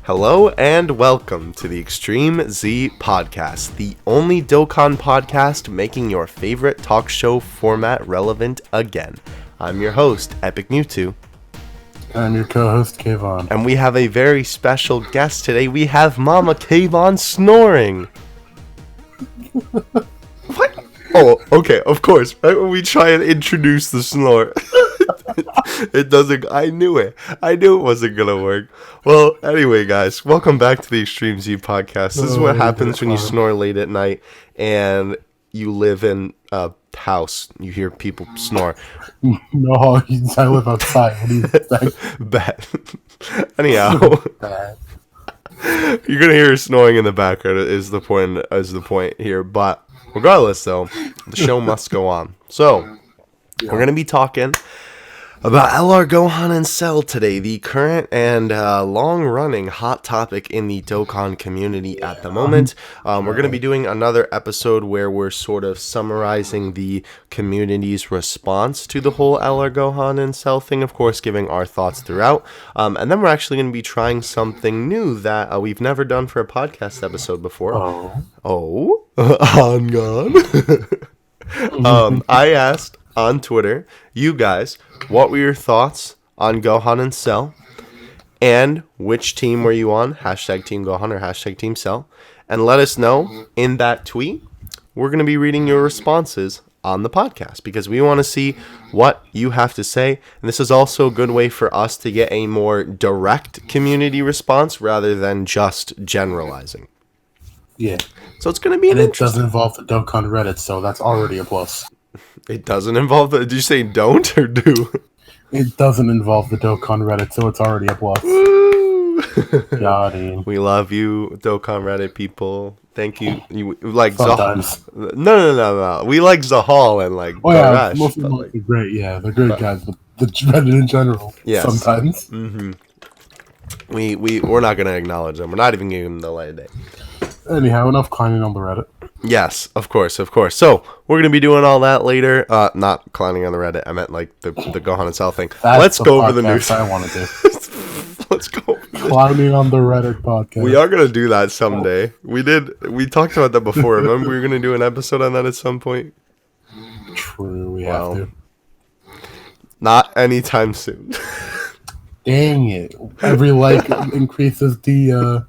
Hello and welcome to the Extreme Z Podcast, the only Dokkan podcast making your favorite talk show format relevant again. I'm your host, Epic Mewtwo. I'm your co-host, Kayvon. And we have a very special guest today. We have Mama Kayvon snoring. What? Oh, okay, of course. Right when we try and introduce the snore. It doesn't. I knew it wasn't gonna work. Well, anyway, guys, welcome back to the Extreme Z Podcast. This is what happens when you snore late at night and you live in a house. You hear people snore. No, I live outside. What do you expect? Bad. Anyhow, you're gonna hear snoring in the background. Is the point here? But regardless, though, the show must go on. So we're gonna be talking about LR Gohan and Cell today, the current and long-running hot topic in the Dokkan community at the moment. We're going to be doing another episode where we're sort of summarizing the community's response to the whole LR Gohan and Cell thing, of course, giving our thoughts throughout. And then we're actually going to be trying something new that we've never done for a podcast episode before. On gone. I asked on Twitter, you guys, what were your thoughts on Gohan and Cell, and which team were you on, hashtag Team Gohan or hashtag Team Cell, and let us know in that tweet. We're going to be reading your responses on the podcast because we want to see what you have to say, and this is also a good way for us to get a more direct community response rather than just generalizing. Yeah. So it's going to be and it doesn't involve the Dokkan Reddit, so that's already a plus. It doesn't involve the... Did you say don't or do? It doesn't involve the Dokkan Reddit, so it's already a plus. Got him. We love you, Dokkan Reddit people. Thank you. You like Sometimes. Zahal. No. We like Zahal and like Barash. Most of them are great, yeah. They're great guys, but the Reddit in general, yes. Sometimes. Mm-hmm. We're not going to acknowledge them. We're not even giving them the light of day. Anyhow, enough clowning on the Reddit. Yes, of course. So, we're going to be doing all that later. Not clowning on the Reddit. I meant like the Gohan and Cell thing. Let's go over the news. I want to do. Let's go. Clowning on the Reddit podcast. We are going to do that someday. We talked about that before. Remember we were going to do an episode on that at some point? True, we have to. Not anytime soon. Dang it. Every like increases the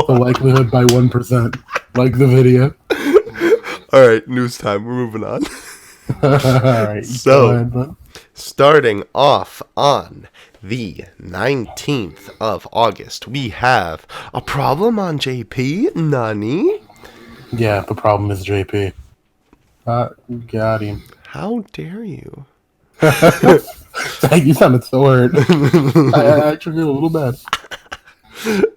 likelihood by 1%. Like the video. Alright, news time. We're moving on. Alright. So, starting off on the 19th of August, we have a problem on JP. Nani? Yeah, the problem is JP. Got him. How dare you? You sounded so hurt. I actually feel a little bad.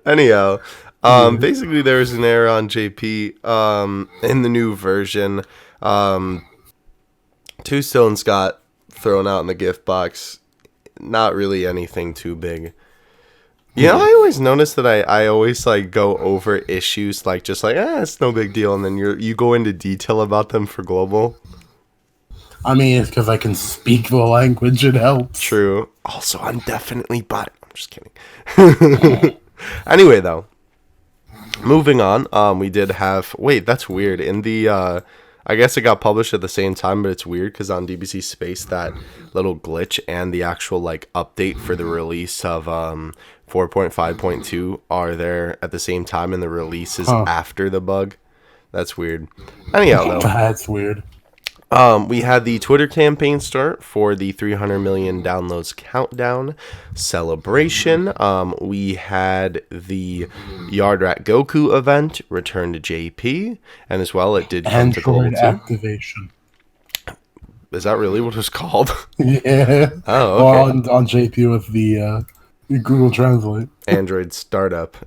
Anyhow, basically there's an error on JP in the new version. 2 stones got thrown out in the gift box. Not really anything too big. You know, I always notice that I always like go over issues like just like it's no big deal, and then you go into detail about them for global. I mean, it's because I can speak the language. It helps. True. Also, I'm definitely but I'm just kidding. Anyway, though, moving on. We did have. Wait, that's weird. In the, I guess it got published at the same time, but it's weird because on DBC Space, that little glitch and the actual like update for the release of 4.5.2 are there at the same time, and the release is after the bug. That's weird. Anyhow, though, that's weird. We had the Twitter campaign start for the 300 million downloads countdown celebration. We had the Yard Rat Goku event return to JP, and as well it did come to Global 2. Activation. Is that really what it was called? Yeah. Oh, okay. Well, on JP with the Google Translate. Android startup.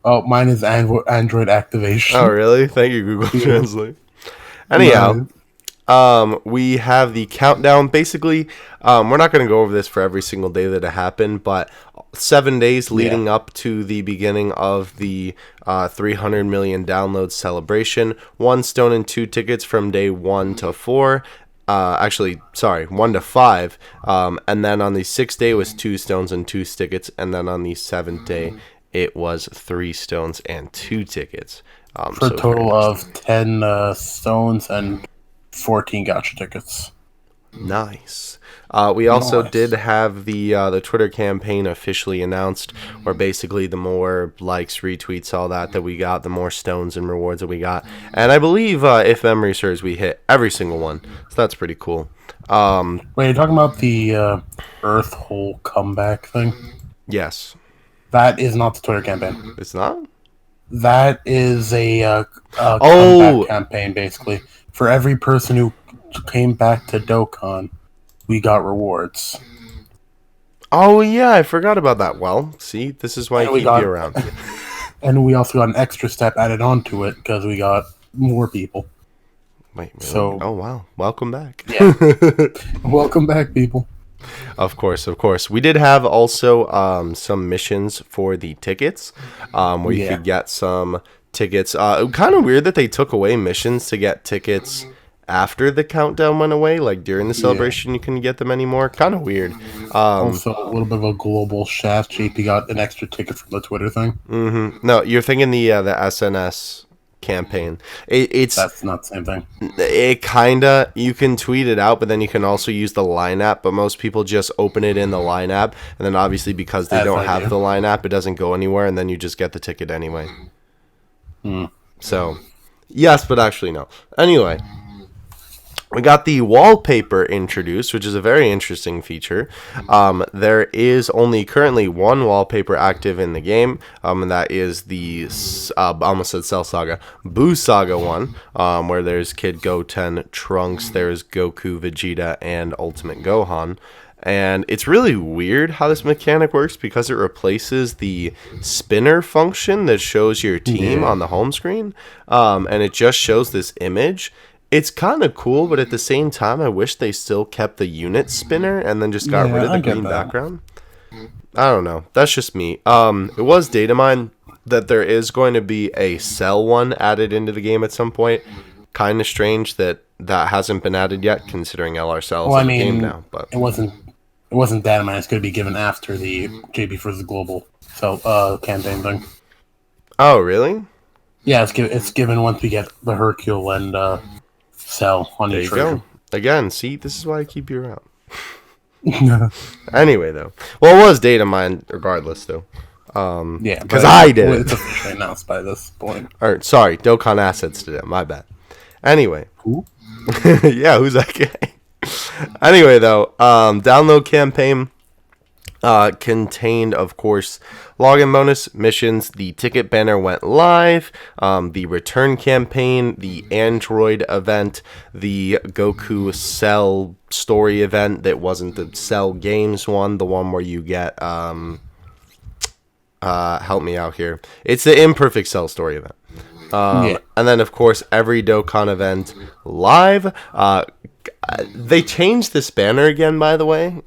Oh, mine is Android activation. Oh, really? Thank you, Google Translate. Anyhow. We have the countdown. Basically, we're not going to go over this for every single day that it happened, but 7 days leading up to the beginning of the 300 million downloads celebration. 1 stone and 2 tickets from day 1 to 4. 1 to 5. And then on the 6th day was 2 stones and 2 tickets, and then on the 7th day it was 3 stones and 2 tickets. For a total of 10 stones and 14 gacha tickets. Nice. We also did have the Twitter campaign officially announced, where basically the more likes, retweets, all that we got, the more stones and rewards that we got. And I believe, if memory serves, we hit every single one. So that's pretty cool. Wait, you're talking about the Earth Hole comeback thing? Yes. That is not the Twitter campaign. It's not? That is a comeback campaign, basically. For every person who came back to Dokkan, we got rewards. Oh, yeah, I forgot about that. Well, see, this is why I keep you around. And we also got an extra step added onto it, because we got more people. Wait, really? So, oh, wow. Welcome back. Yeah. Welcome back, people. Of course. We did have also some missions for the tickets, where you could get some tickets. Kind of weird that they took away missions to get tickets after the countdown went away. Like during the celebration, you couldn't get them anymore. Kind of weird. Also, a little bit of a global shaft. JP got an extra ticket from the Twitter thing. Mm-hmm. No, you're thinking the SNS campaign. That's not the same thing. It kinda, you can tweet it out, but then you can also use the Line app, but most people just open it in the Line app, and then obviously because they don't have the Line app, it doesn't go anywhere, and then you just get the ticket anyway. So yes, but actually no. Anyway, we got the wallpaper introduced, which is a very interesting feature. There is only currently one wallpaper active in the game, and that is the, almost said Cell Saga, Boo Saga one, where there's Kid Goten, Trunks, there's Goku, Vegeta, and Ultimate Gohan. And it's really weird how this mechanic works, because it replaces the spinner function that shows your team on the home screen, and it just shows this image. It's kind of cool, but at the same time, I wish they still kept the unit spinner and then just got rid of the green background. I don't know. That's just me. It was data mined that there is going to be a Cell one added into the game at some point. Kind of strange that hasn't been added yet, considering LR Cell is in the game now. But it wasn't data mined. It's going to be given after the JB vs. Global campaign thing. Oh, really? Yeah, it's given once we get the Hercule and Cell on each version. Again, see, this is why I keep you around. Anyway, though. Well, it was data mined regardless, though. Yeah, because I did it. It's officially announced by this point. Or, sorry, Dokkan Assets did it. My bad. Anyway. Who? Yeah, who's that guy? Anyway, though, download campaign contained, of course, login bonus, missions, the ticket banner went live, the return campaign, the Android event, the Goku Cell story event that wasn't the Cell Games one, the one where you get, help me out here. It's the Imperfect Cell story event. And then, of course, every Dokkan event live. They changed this banner again, by the way.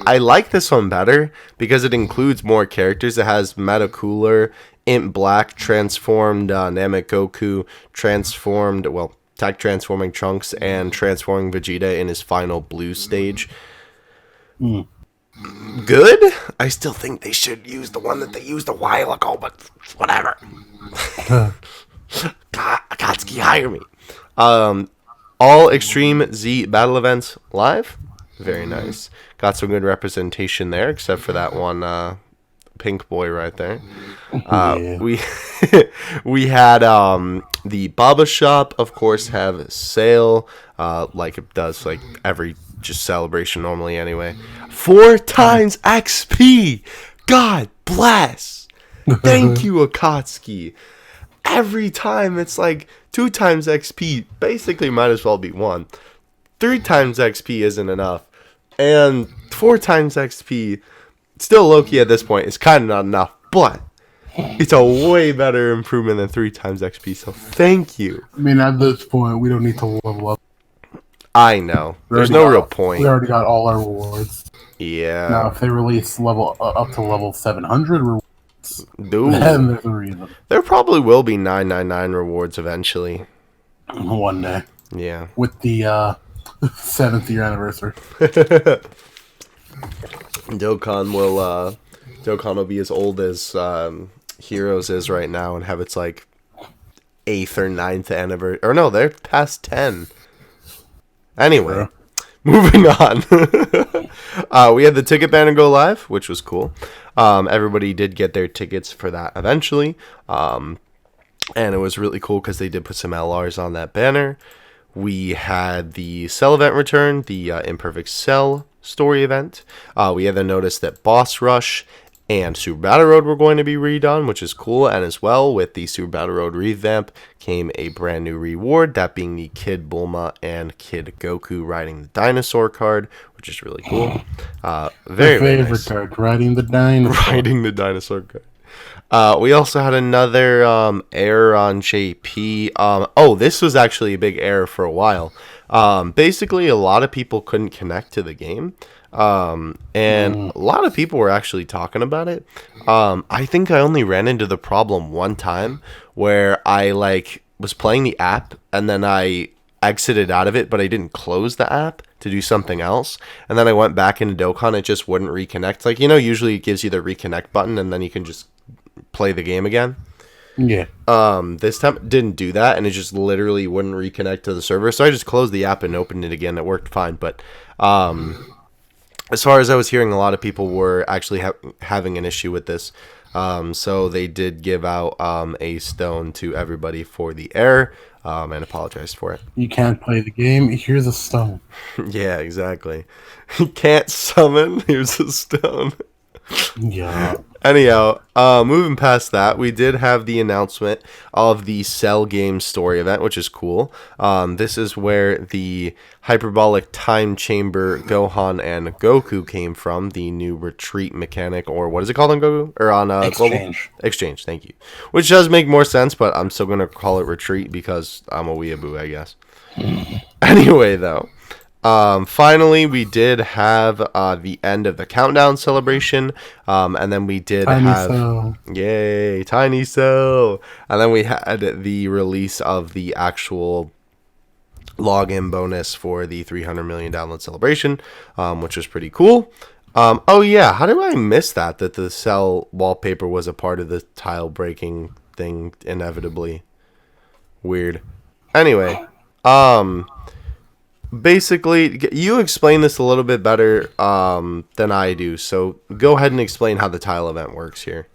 I like this one better because it includes more characters. It has Meta Cooler, Imp Black, transformed Namek Goku, tech transforming Trunks, and transforming Vegeta in his final blue stage. Good? I still think they should use the one that they used a while ago, but whatever. Akatsuki, hire me. All Extreme Z battle events live. Very nice. Got some good representation there, except for that one pink boy right there. We had the Baba Shop, of course, have sale, like it does like every just celebration normally anyway. 4 times XP. God bless. Thank you, Akatsuki. Every time it's like 2 times XP. Basically, might as well be 1. 3 times XP isn't enough. And 4 times XP, still low-key at this point, is kind of not enough. But it's a way better improvement than 3 times XP, so thank you. I mean, at this point, we don't need to level up. I know. There's no real point. We already got all our rewards. Yeah. Now, if they release up to level 700 rewards, dude, then there's a reason. There probably will be 999 rewards eventually. One day. Yeah. With the 7th year anniversary. Dokkan will Dokkan will be as old as Heroes is right now and have its like 8th or 9th anniversary. Or no, they're past 10. Anyway, moving on. We had the ticket banner go live, which was cool. Everybody did get their tickets for that eventually. And it was really cool because they did put some LRs on that banner. We had the Cell event return, the Imperfect Cell story event. We had the notice that Boss Rush and Super Battle Road were going to be redone, which is cool. And as well, with the Super Battle Road revamp came a brand new reward, that being the Kid Bulma and Kid Goku riding the dinosaur card, which is really cool. Very favorite nice. card, riding the dinosaur. Riding the dinosaur card. We also had another error on JP. This was actually a big error for a while. Basically, a lot of people couldn't connect to the game. And a lot of people were actually talking about it. I think I only ran into the problem one time where I was playing the app and then I exited out of it, but I didn't close the app to do something else. And then I went back into Dokkan, it just wouldn't reconnect. Usually it gives you the reconnect button and then you can just play the game again. Yeah. This time it didn't do that and it just literally wouldn't reconnect to the server. So I just closed the app and opened it again. It worked fine, but as far as I was hearing, a lot of people were actually having an issue with this. So they did give out a stone to everybody for the error and apologized for it. You can't play the game. Here's a stone. Yeah, exactly. You can't summon. Here's a stone. Yeah. Anyhow, moving past that, we did have the announcement of the Cell Game story event, which is cool. This is where the hyperbolic time chamber Gohan and Goku came from, the new retreat mechanic, or what is it called on Goku? Or on Exchange. Global? Exchange, thank you. Which does make more sense, but I'm still going to call it retreat because I'm a weeaboo, I guess. Anyway, though. Finally, we did have the end of the countdown celebration, and then we did Yay, Tiny Cell! And then we had the release of the actual login bonus for the 300 million download celebration, which was pretty cool. How did I miss that the Cell wallpaper was a part of the tile breaking thing inevitably? Weird. Anyway, basically, you explain this a little bit better than I do, so go ahead and explain how the tile event works here.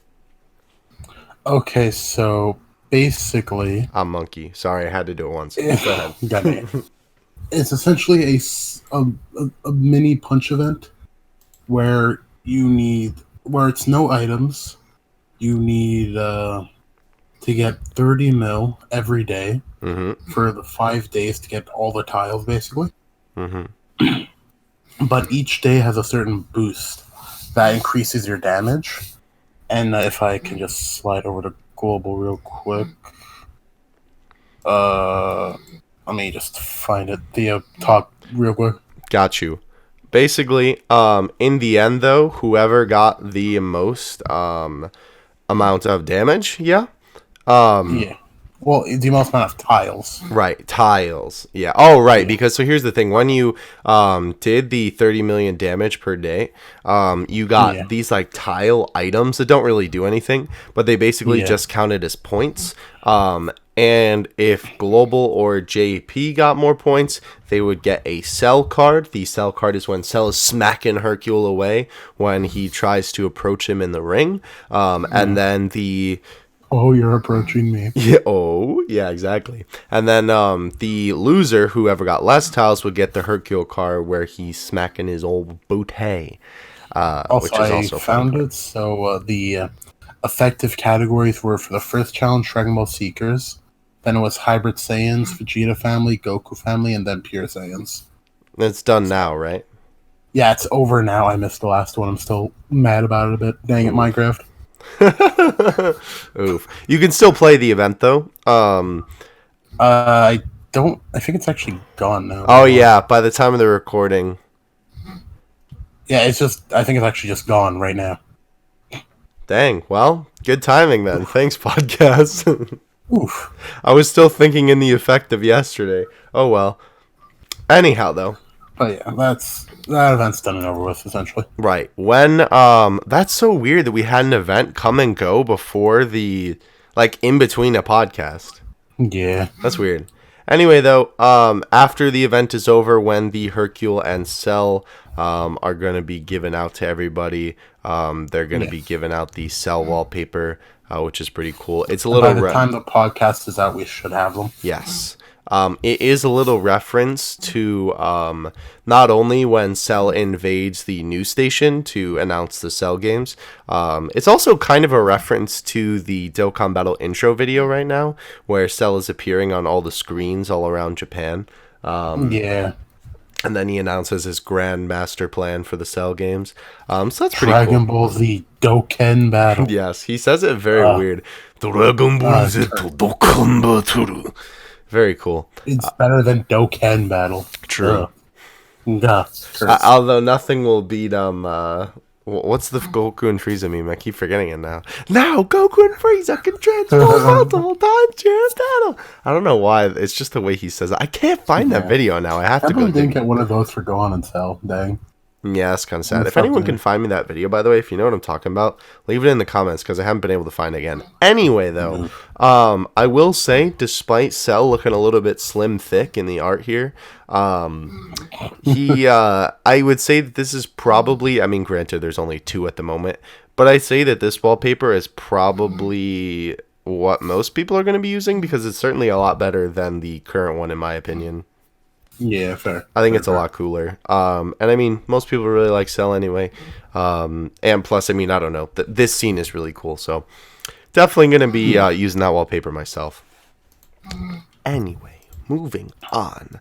Okay, so basically... I'm Monkey. Sorry, I had to do it once. Go ahead. Got it. It's essentially a mini punch event where it's no items. You need to get 30 mil every day for the 5 days to get all the tiles, basically. But each day has a certain boost that increases your damage. And if I can just slide over to Global real quick. Let me just find it. The top real quick. Got you. Basically, in the end, though, whoever got the most amount of damage, yeah. Well, the most amount of tiles. Right, tiles. Yeah. Oh, right. Because so here's the thing: when you did the 30 million damage per day, you got these tile items that don't really do anything, but they basically just counted as points. And if Global or JP got more points, they would get a Cell card. The Cell card is when Cell is smacking Hercule away when he tries to approach him in the ring. And then the... Oh, you're approaching me. Yeah, exactly. And then the loser, whoever got less tiles, would get the Hercule card where he's smacking his old bootay. Which is also I found it. So the effective categories were for the first challenge, Dragon Ball Seekers. Then it was Hybrid Saiyans, Vegeta family, Goku family, and then Pure Saiyans. It's done now, right? Yeah, it's over now. I missed the last one. I'm still mad about it a bit. Dang it, Minecraft. Oof. You can still play the event, though. I don't... I think it's actually gone now. Oh, yeah. By the time of the recording. Yeah, it's just... I think it's actually just gone right now. Dang. Well, good timing then. Thanks, podcast. Oof. I was still thinking in the effect of yesterday. Oh, well. Anyhow, though. But yeah, that event's done and over with essentially. Right. When that's so weird that we had an event come and go before the in between a podcast. Yeah. That's weird. Anyway, though, after the event is over, when the Hercule and Cell are going to be given out to everybody, they're going to be giving out the Cell wallpaper, which is pretty cool. It's a little. By the time the podcast is out, we should have them. Yes. It is a little reference to not only when Cell invades the news station to announce the Cell games, it's also kind of a reference to the Dokkan Battle intro video right now, where Cell is appearing on all the screens all around Japan. Yeah. And then he announces his grand master plan for the Cell games. So that's pretty Dragon cool. Ball Z Dokkan Battle. Yes, he says it very weird. Dragon Ball Z Dokkan Battle. Very cool. It's better than Dokkan Battle. True. Curse. Although nothing will beat what's the Goku and Frieza meme? I keep forgetting it now. Now Goku and Frieza can transform multiple times during battle. I don't know why. It's just the way he says it. I can't find that video now. I have to go. I didn't get one of those for Gohan and Cell. Dang. Yeah, it's kind of sad. If anyone can find me that video, by the way, if you know what I'm talking about, leave it in the comments because I haven't been able to find it again. Anyway, though, I will say, despite Cell looking a little bit slim thick in the art here, I would say that this is probably, I mean, granted, there's only 2 at the moment, but I say that this wallpaper is probably what most people are going to be using because it's certainly a lot better than the current one, in my opinion. Yeah, fair. I think it's a lot cooler. And I mean, most people really like Cell anyway. And plus, I mean, I don't know. This scene is really cool. So definitely going to be using that wallpaper myself. Anyway, moving on.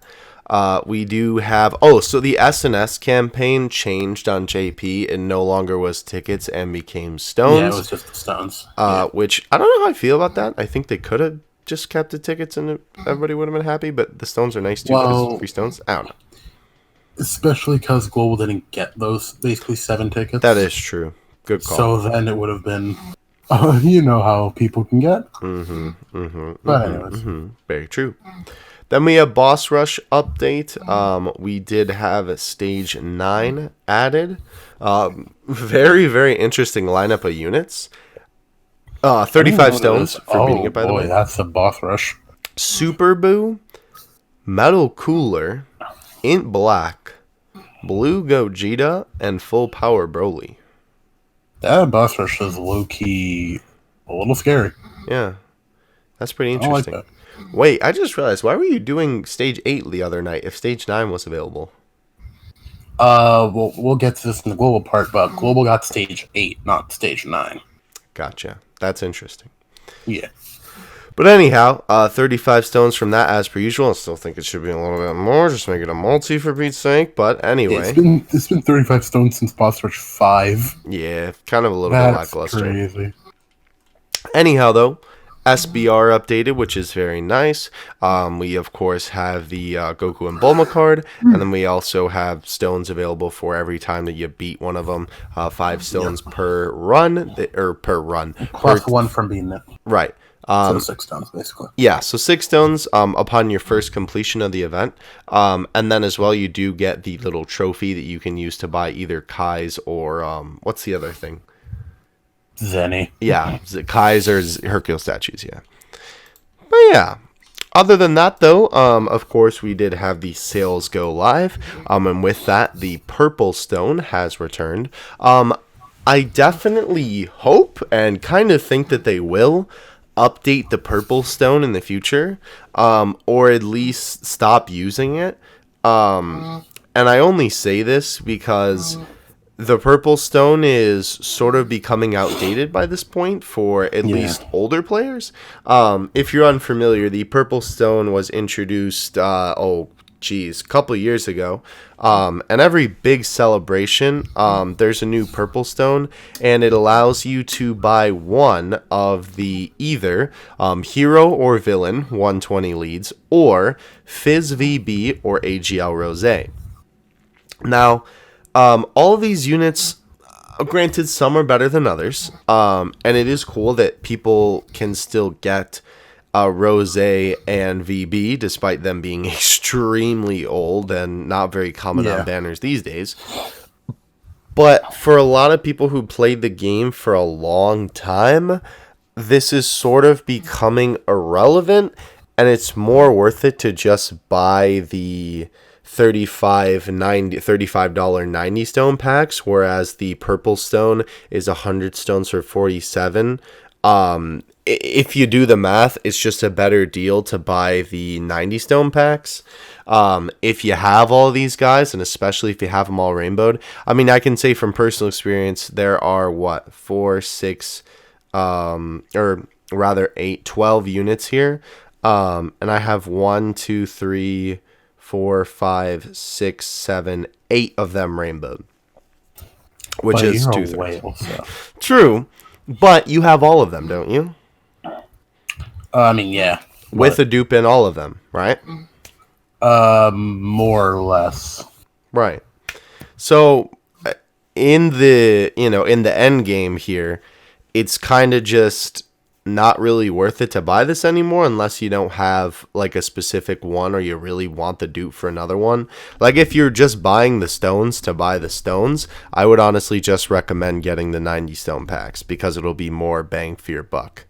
We do have... Oh, so the SNS campaign changed on JP. It no longer was tickets and became stones. Yeah, it was just the stones. Which, I don't know how I feel about that. I think they could have just kept the tickets and everybody would have been happy, but the stones are nice too because free stones. I don't know. Especially because Global didn't get those basically 7 tickets. That is true. Good call. So then it would have been, you know how people can get. But anyways. Very true. Then we have Boss Rush update. We did have Stage 9 added. Very, very interesting lineup of units. 35 stones for beating it, by the way. That's a boss rush. Super Boo, Metal Cooler, Int Black, Blue Gogeta, and Full Power Broly. That boss rush is low-key a little scary. Yeah. That's pretty interesting. I like that. Wait, I just realized, why were you doing Stage 8 the other night if Stage 9 was available? We'll get to this in the Global part, but Global got Stage 8, not Stage 9. Gotcha. That's interesting. Yeah. But anyhow, 35 stones from that as per usual. I still think it should be a little bit more. Just make it a multi for Pete's sake. But anyway. It's been 35 stones since Boss Rush 5. Yeah, kind of a little bit lackluster. That's crazy. Anyhow, though, SBR updated, which is very nice. We, of course, have the Goku and Bulma card. And then we also have stones available for every time that you beat one of them. 5 stones per run. Per run. Plus 1 from beating it. Right. So 6 stones, basically. Yeah, so 6 stones upon your first completion of the event. And then as well, you do get the little trophy that you can use to buy either Kai's or... what's the other thing? Zenny. Yeah, Kai's or Hercule statues, yeah. But yeah, other than that, though, of course, we did have the sales go live. And with that, the purple stone has returned. I definitely hope and kind of think that they will update the purple stone in the future, or at least stop using it. And I only say this because the purple stone is sort of becoming outdated by this point for at least older players. If you're unfamiliar, the purple stone was introduced, a couple years ago. And every big celebration, there's a new purple stone, and it allows you to buy one of the either hero or villain 120 leads, or Fizz VB or AGL Rose. Now, all of these units, granted, some are better than others, and it is cool that people can still get Rose and VB, despite them being extremely old and not very common on banners these days. But for a lot of people who played the game for a long time, this is sort of becoming irrelevant, and it's more worth it to just buy the $35 90 stone packs, whereas the purple stone is 100 stones for 47. If you do the math, it's just a better deal to buy the 90 stone packs. If you have all these guys, and especially if you have them all rainbowed. I mean, I can say from personal experience, there are 12 units here. And I have 1, 2, 3, 4, 5, 6, 7, 8 of them rainbowed. Which is 2/3. So. True, but you have all of them, don't you? I mean, yeah. With a dupe in all of them, right? More or less. Right. So in the end game here, it's kind of just not really worth it to buy this anymore unless you don't have like a specific one or you really want the dupe for another one. Like if you're just buying the stones to buy the stones, I would honestly just recommend getting the 90 stone packs because it'll be more bang for your buck.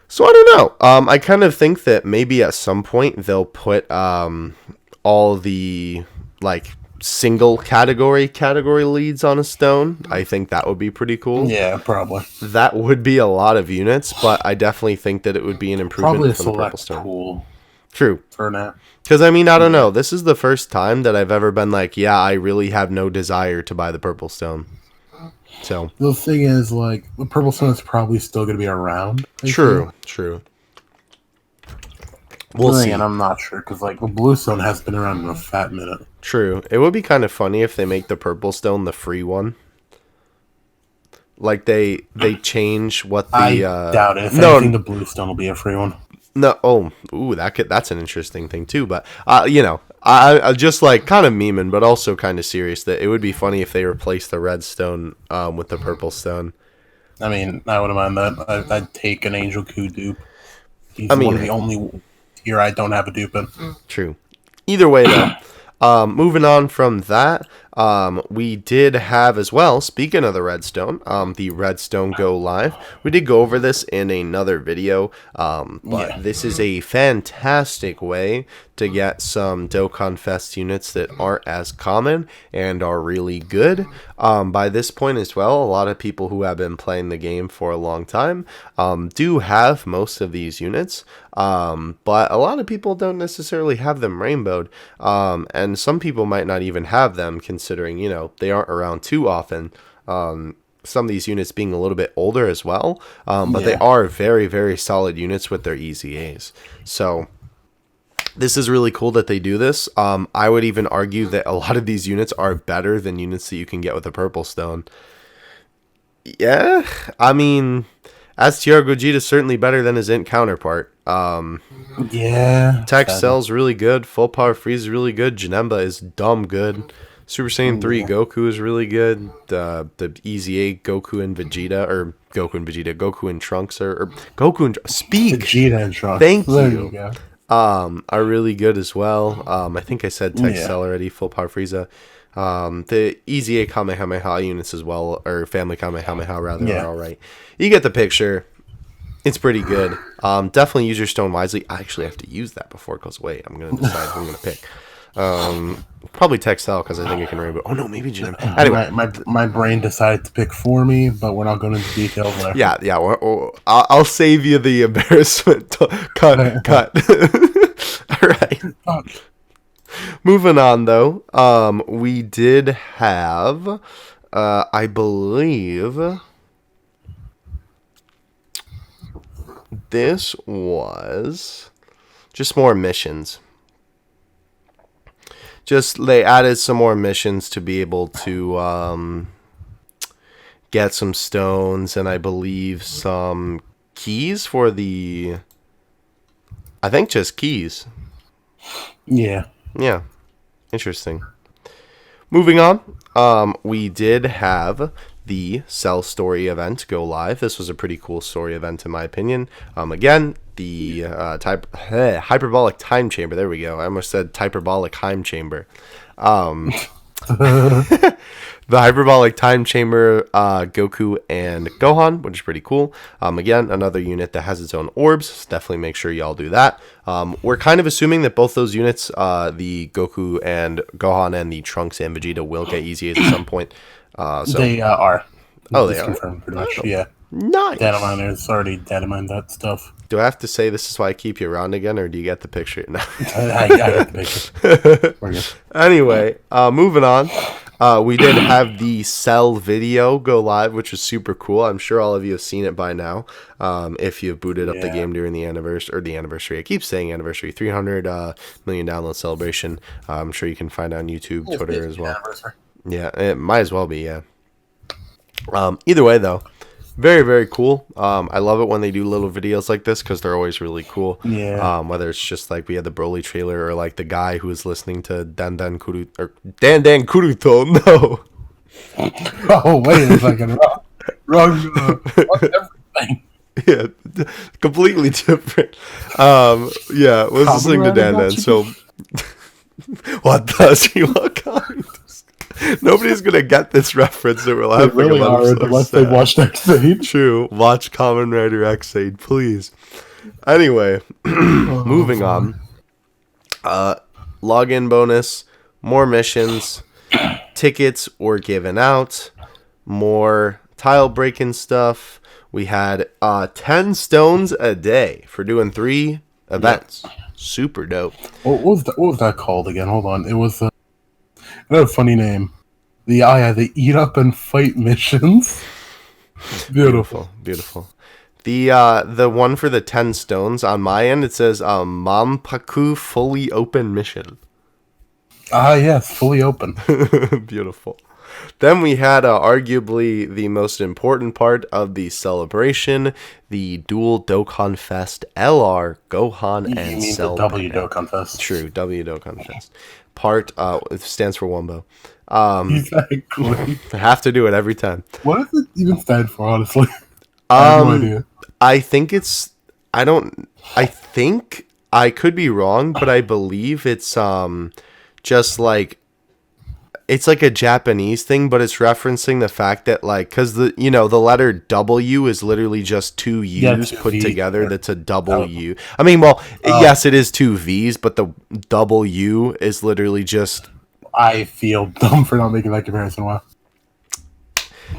So I don't know. I kind of think that maybe at some point they'll put all the like single category leads on a stone. I think that would be pretty cool. Yeah, probably. That would be a lot of units, but I definitely think that it would be an improvement from the purple stone. Tool. True. For now. Because I mean, I don't know. This is the first time that I've ever been like, yeah, I really have no desire to buy the purple stone. So the thing is, like, the purple stone is probably still going to be around. True. We'll see. And I'm not sure because, like, the blue stone has been around in a fat minute. True. It would be kind of funny if they make the purple stone the free one. Like they change what the. I doubt it. If anything, the blue stone will be a free one. No. That's an interesting thing too. But I just like kind of memeing, but also kind of serious that it would be funny if they replaced the red stone with the purple stone. I mean, I wouldn't mind that. I'd take an Angel Coup dupe. He's one of the only here I don't have a dupe in. True. Either way, though. Moving on from that, we did have as well, speaking of the redstone, the redstone go live. We did go over this in another video, but this is a fantastic way to get some Dokkan Fest units that aren't as common and are really good. By this point as well, a lot of people who have been playing the game for a long time do have most of these units, but a lot of people don't necessarily have them rainbowed, and some people might not even have them considering, they aren't around too often. Some of these units being a little bit older as well, but they are very, very solid units with their EZAs. So this is really cool that they do this. I would even argue that a lot of these units are better than units that you can get with a purple stone. Yeah, I mean, STR Gogeta is certainly better than his Int counterpart. Tech Cell's really good. Full Power Freeze is really good. Janemba is dumb good. Super Saiyan 3 Goku is really good. The EZA Goku and Vegeta, or Goku and Vegeta, Goku and Trunks, or Goku and Speak. Vegeta and Trunks. Thank you. Are really good as well. I think I said Tech Cell already. Full Power Frieza. The EZA Kamehameha units as well, or Family Kamehameha rather, are alright. You get the picture. It's pretty good. Definitely use your stone wisely. I actually have to use that before it goes away. I'm going to decide who I'm going to pick. Probably Texel because I think it can rainbow. Oh no, maybe Jim. Anyway, my brain decided to pick for me, but we're not going into details there. Yeah. I'll save you the embarrassment. Cut. All right. Moving on though, we did have, I believe, this was just more missions. They added some more missions to be able to get some stones and I believe some keys for the... I think just keys. Yeah. Yeah. Interesting. Moving on, we did have the Cell Story event go live. This was a pretty cool story event in my opinion. Again, the hyperbolic time chamber. There we go. I almost said hyperbolic time chamber. The hyperbolic time chamber, Goku and Gohan, which is pretty cool. Again, another unit that has its own orbs. So definitely make sure y'all do that. We're kind of assuming that both those units, the Goku and Gohan and the Trunks and Vegeta, will get EZAs at some point. They are. Oh, they are? Confirmed pretty much, yeah. Nice. Data miners already data mined that stuff. Do I have to say this is why I keep you around again, or do you get the picture? No. I got the picture. Anyway, moving on. We did have the Cell video go live, which was super cool. I'm sure all of you have seen it by now. If you've booted up the game during the anniversary, I keep saying anniversary, 300 million download celebration. I'm sure you can find it on YouTube, Twitter as well. Yeah, it might as well be, yeah. Either way, though, very, very cool. I love it when they do little videos like this because they're always really cool. Yeah. Whether it's just like we had the Broly trailer or like the guy who was listening to Dan Dan Kuruto. No. Oh, wait a second. Wrong. Everything. Yeah, completely different. Yeah, was listening to Dan Dan. So, what does he look like? Nobody's gonna get this reference that we're laughing They really about. are, unless they watched X8. True. Watch Kamen Rider X8, please. Anyway, moving on. Login bonus, more missions, tickets were given out, more tile breaking stuff. We had 10 stones a day for doing 3 events. Yep. Super dope. What was that called again? Hold on. It was another funny name. The eat up and fight missions. Beautiful. The one for the 10 stones on my end, it says Mampaku fully open mission. Yes, fully open. Beautiful. Then we had arguably the most important part of the celebration, the Dual Dokkan Fest LR Gohan and Cell. W Dokkan Fest. True, W Dokkan Fest. Part it stands for Wumbo. Exactly. I have to do it every time. What does it even stand for, honestly? I have no idea. I think I could be wrong, but I believe it's just like it's like a Japanese thing, but it's referencing the fact that like because the letter W is literally just 2 U's put together. That's a double U. I mean, well, yes, it is 2 V's, but the W is literally just. I feel dumb for not making that comparison. Wow.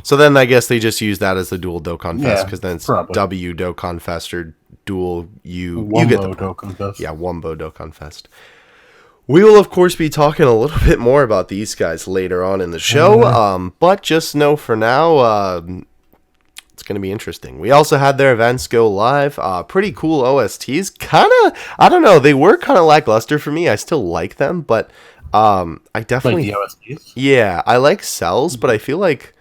So then I guess they just use that as the Dual Dokkan Fest because then it's probably. W Dokkan Fest or Dual U. Wumbo You get the Dokkan Fest. Yeah, Wumbo Dokkan Fest. We will, of course, be talking a little bit more about these guys later on in the show, but just know for now, it's going to be interesting. We also had their events go live. Pretty cool OSTs. Kind of, I don't know, they were kind of lackluster for me. I still like them, but I definitely... Like the OSTs? Yeah, I like Cells, but I feel like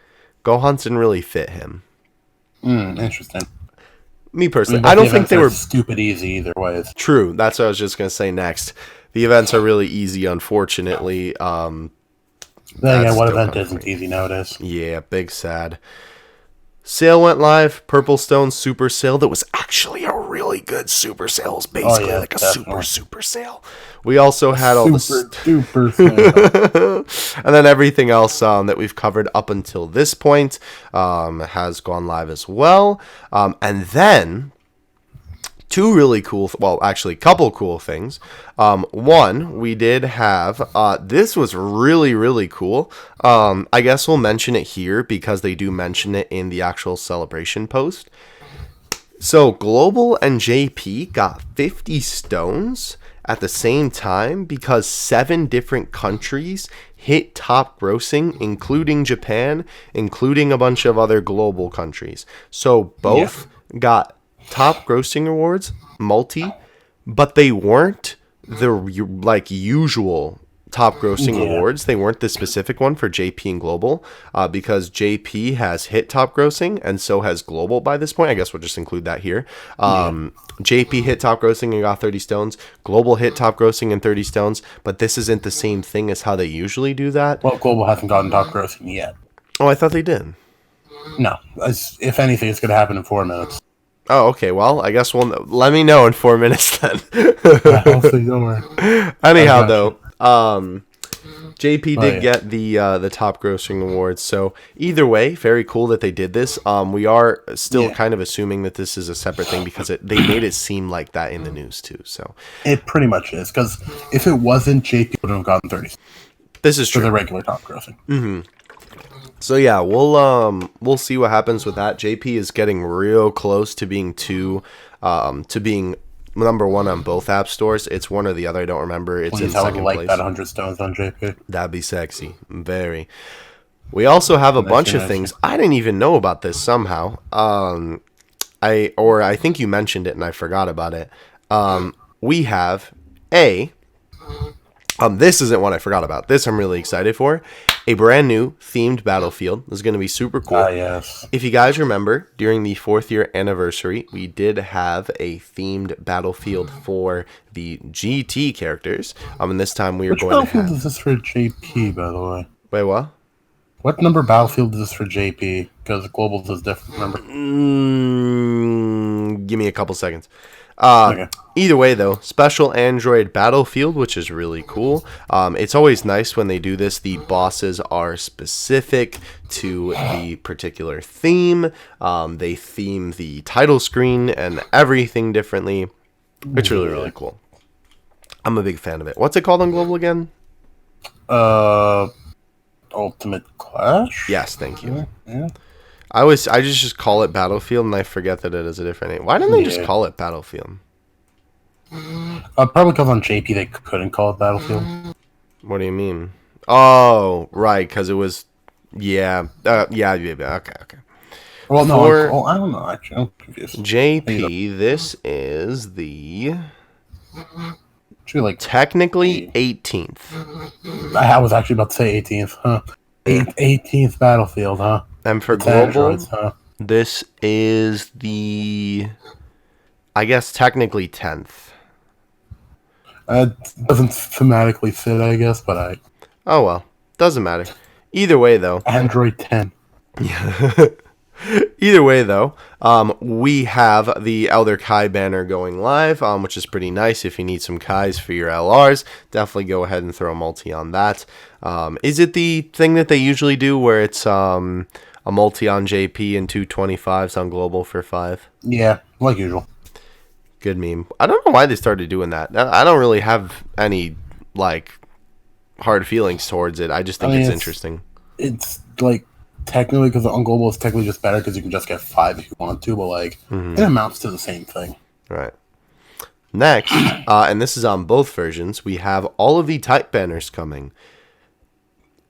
Gohan didn't really fit him. Interesting. Me personally, I don't think they were... stupid easy either way. True, that's what I was just going to say next. The events are really easy, unfortunately. What event isn't easy nowadays? Yeah, big sad. Sale went live. Purple Stone Super Sale. That was actually a really good super sale. It was basically like a super sale. We also had all the super sale. and then everything else that we've covered up until this point has gone live as well. And then... two really cool, a couple cool things. One, we did have, this was really, really cool. I guess we'll mention it here because they do mention it in the actual celebration post. So Global and JP got 50 stones at the same time because 7 different countries hit top grossing, including Japan, including a bunch of other global countries. So both got top grossing awards, but they weren't the usual top grossing awards. They weren't the specific one for JP and Global because JP has hit top grossing and so has Global by this point. I guess we'll just include that here. JP hit top grossing and got 30 stones. Global hit top grossing and 30 stones, but this isn't the same thing as how they usually do that. Well, Global hasn't gotten top grossing yet. Oh, I thought they did. No. If anything, it's going to happen in 4 minutes. Oh, okay. Well, I guess let me know in 4 minutes then. I'll see. Don't worry. Anyhow, I got though, JP you. Oh did yeah. get the top grossing awards. So either way, very cool that they did this. We are still Yeah. kind of assuming that this is a separate thing because they made it seem like that in the news too. So It pretty much is, because if it wasn't, JP would have gotten 30 this is for the true. regular top grossing. So yeah, we'll see what happens with that. JP is getting real close to being to being number one on both app stores. It's one or the other. I don't remember. It's in Please, I would second like place. that 100 stones on JP. That'd be sexy. Very. We also have a bunch of things. I didn't even know about this somehow. I think you mentioned it and I forgot about it. We have this isn't one I forgot about. This I'm really excited for. A brand new themed battlefield. This is going to be super cool. Ah, yes. If you guys remember, during the 4th year anniversary, we did have a themed battlefield for the GT characters. And this time we are Which going to battlefield have. is this for JP, by the way? Wait, what? What number battlefield is this for JP? Because Globals is different, remember? Give me a couple seconds. Okay. Either way, though, special Android battlefield, which is really cool. It's always nice when they do this. The bosses are specific to the particular theme. They theme the title screen and everything differently. It's really, really cool. I'm a big fan of it. What's it called on Global again? Ultimate Clash? Yes, thank you. Yeah. I just call it Battlefield and I forget that it is a different name. Why didn't they just call it Battlefield? Probably because on JP they couldn't call it Battlefield. What do you mean? Oh, right, because it was, yeah, okay. Well, no, For I don't know, actually. I'm confused. JP, this is the Actually, like, technically 18th. I was actually about to say 18th, huh? 18th Battlefield, huh? And for It's Global, androids, huh? this is the, I guess, technically 10th. It doesn't thematically fit, I guess, but Oh, well, doesn't matter. Either way, though. Android 10. Either way, though, we have the Elder Kai banner going live, which is pretty nice. If you need some Kais for your LRs, definitely go ahead and throw a multi on that. Is it the thing that they usually do where it's a multi on JP and 225s on Global for 5? Yeah, like usual. Good meme. I don't know why they started doing that. I don't really have any, like, hard feelings towards it. I just think it's interesting. It's, like, technically, because on Global it's technically just better because you can just get 5 if you want to, but, like, it amounts to the same thing. Right. Next, and this is on both versions, we have all of the type banners coming.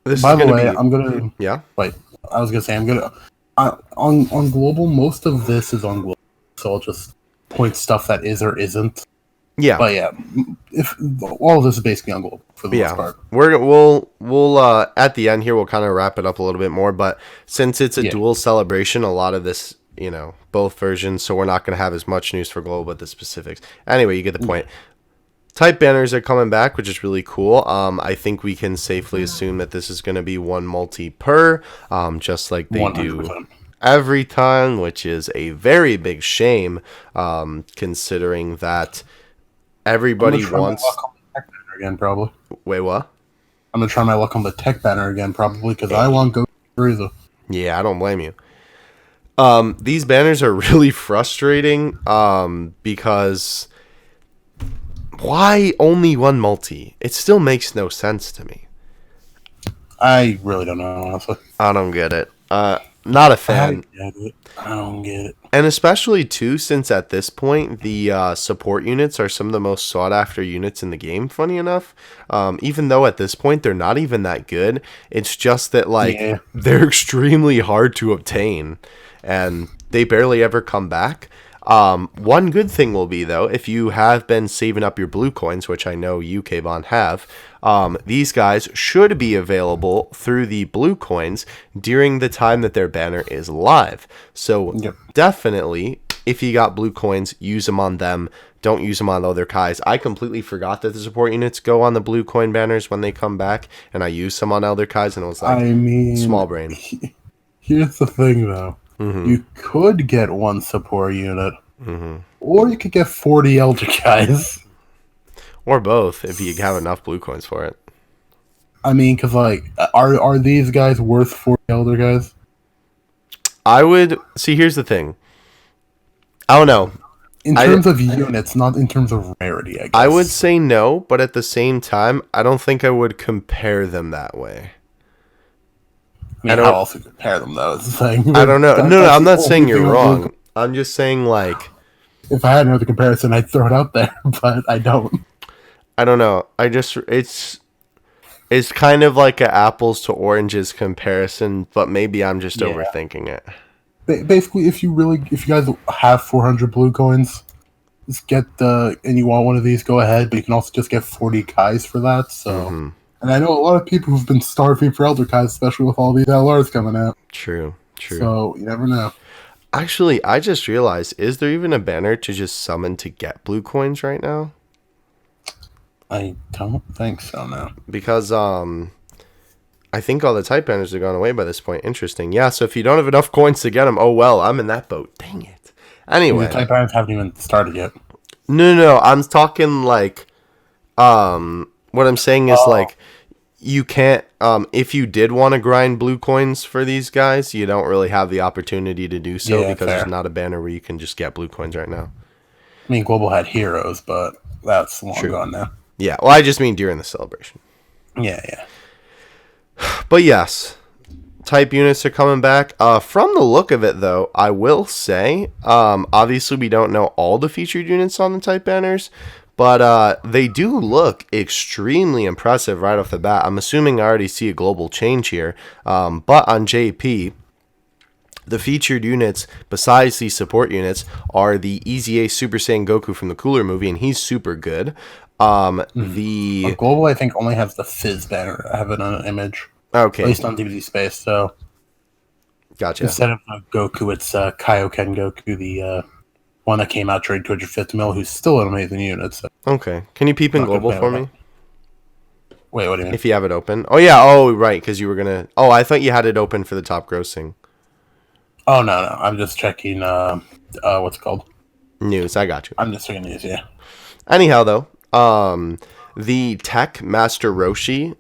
By the way, I'm going to... Yeah? Wait, I was going to say, I'm going to... on Global, most of this is on Global, so I'll just point stuff that is or isn't. Yeah. But yeah, if all of this is basically on Global for the most part. We'll at the end here we'll kind of wrap it up a little bit more, but since it's a dual celebration, a lot of this, both versions, so we're not going to have as much news for Global, but the specifics. Anyway, you get the point. Type banners are coming back, which is really cool. I think we can safely assume that this is going to be one multi per, just like they 100%. Do every time, which is a very big shame, considering that everybody wants. Tech banner again, probably. Wait, what? I'm gonna try my luck on the tech banner again, probably, because I want Go Frieza. Yeah, I don't blame you. These banners are really frustrating, because why only one multi? It still makes no sense to me. I really don't know, honestly. I don't get it. Not a fan. I don't get it. And especially, too, since at this point, the support units are some of the most sought-after units in the game, funny enough. Even though at this point, they're not even that good. It's just that, they're extremely hard to obtain. And they barely ever come back. One good thing will be, though, if you have been saving up your blue coins, which I know you, Kayvon, have, these guys should be available through the blue coins during the time that their banner is live. So definitely, if you got blue coins, use them on them. Don't use them on other Kais. I completely forgot that the support units go on the blue coin banners when they come back, and I used some on Elder Kais, and it was like, small brain. Here's the thing, though. You could get one support unit or you could get 40 Elder guys. Or both, if you have enough blue coins for it. I mean, because, like, are these guys worth 40 Elder guys? I would... See, here's the thing. I don't know. In terms of units, not in terms of rarity, I guess. I would say no, but at the same time, I don't think I would compare them that way. I mean, how else would you compare them, though? Is the thing. I don't know. No, I'm not saying you're wrong. I'm just saying, like... If I had another comparison, I'd throw it out there, but I don't. I don't know. It's kind of like an apples to oranges comparison, but maybe I'm just overthinking it. Basically, if you guys have 400 blue coins, just get and you want one of these, go ahead, but you can also just get 40 Kais for that, so... And I know a lot of people who've been starving for Elder Kais, especially with all these LRs coming out. True. So, you never know. Actually, I just realized, is there even a banner to just summon to get blue coins right now? I don't think so, no. Because, I think all the type banners have gone away by this point. Interesting. Yeah, so if you don't have enough coins to get them, oh well, I'm in that boat. Dang it. Anyway. The type banners haven't even started yet. No, I'm talking like, what I'm saying is like, you can't, if you did want to grind blue coins for these guys, you don't really have the opportunity to do so because there's not a banner where you can just get blue coins right now. I mean, Global had heroes, but that's long gone now. Yeah, well, I just mean during the celebration. Yeah. But yes, type units are coming back. From the look of it, though, I will say, obviously we don't know all the featured units on the type banners, but they do look extremely impressive right off the bat. I'm assuming I already see a global change here. But on JP, the featured units, besides the support units, are the Easy Ace Super Saiyan Goku from the Cooler movie, and he's super good. The Global, I think, only has the Fizz banner. I have it on an image. Okay. Based on DVD Space, so... Gotcha. Instead of Goku, it's Kaioken Goku, the one that came out during 250 mil, who's still an amazing unit. So. Okay. Can you peep in Global for me? Wait, what do you mean? If you have it open. Oh, yeah. Oh, right, because you were going to... Oh, I thought you had it open for the top grossing. Oh, no. I'm just checking, what's it called? News. I got you. I'm just checking news, yeah. Anyhow, though, the Tech Master Roshi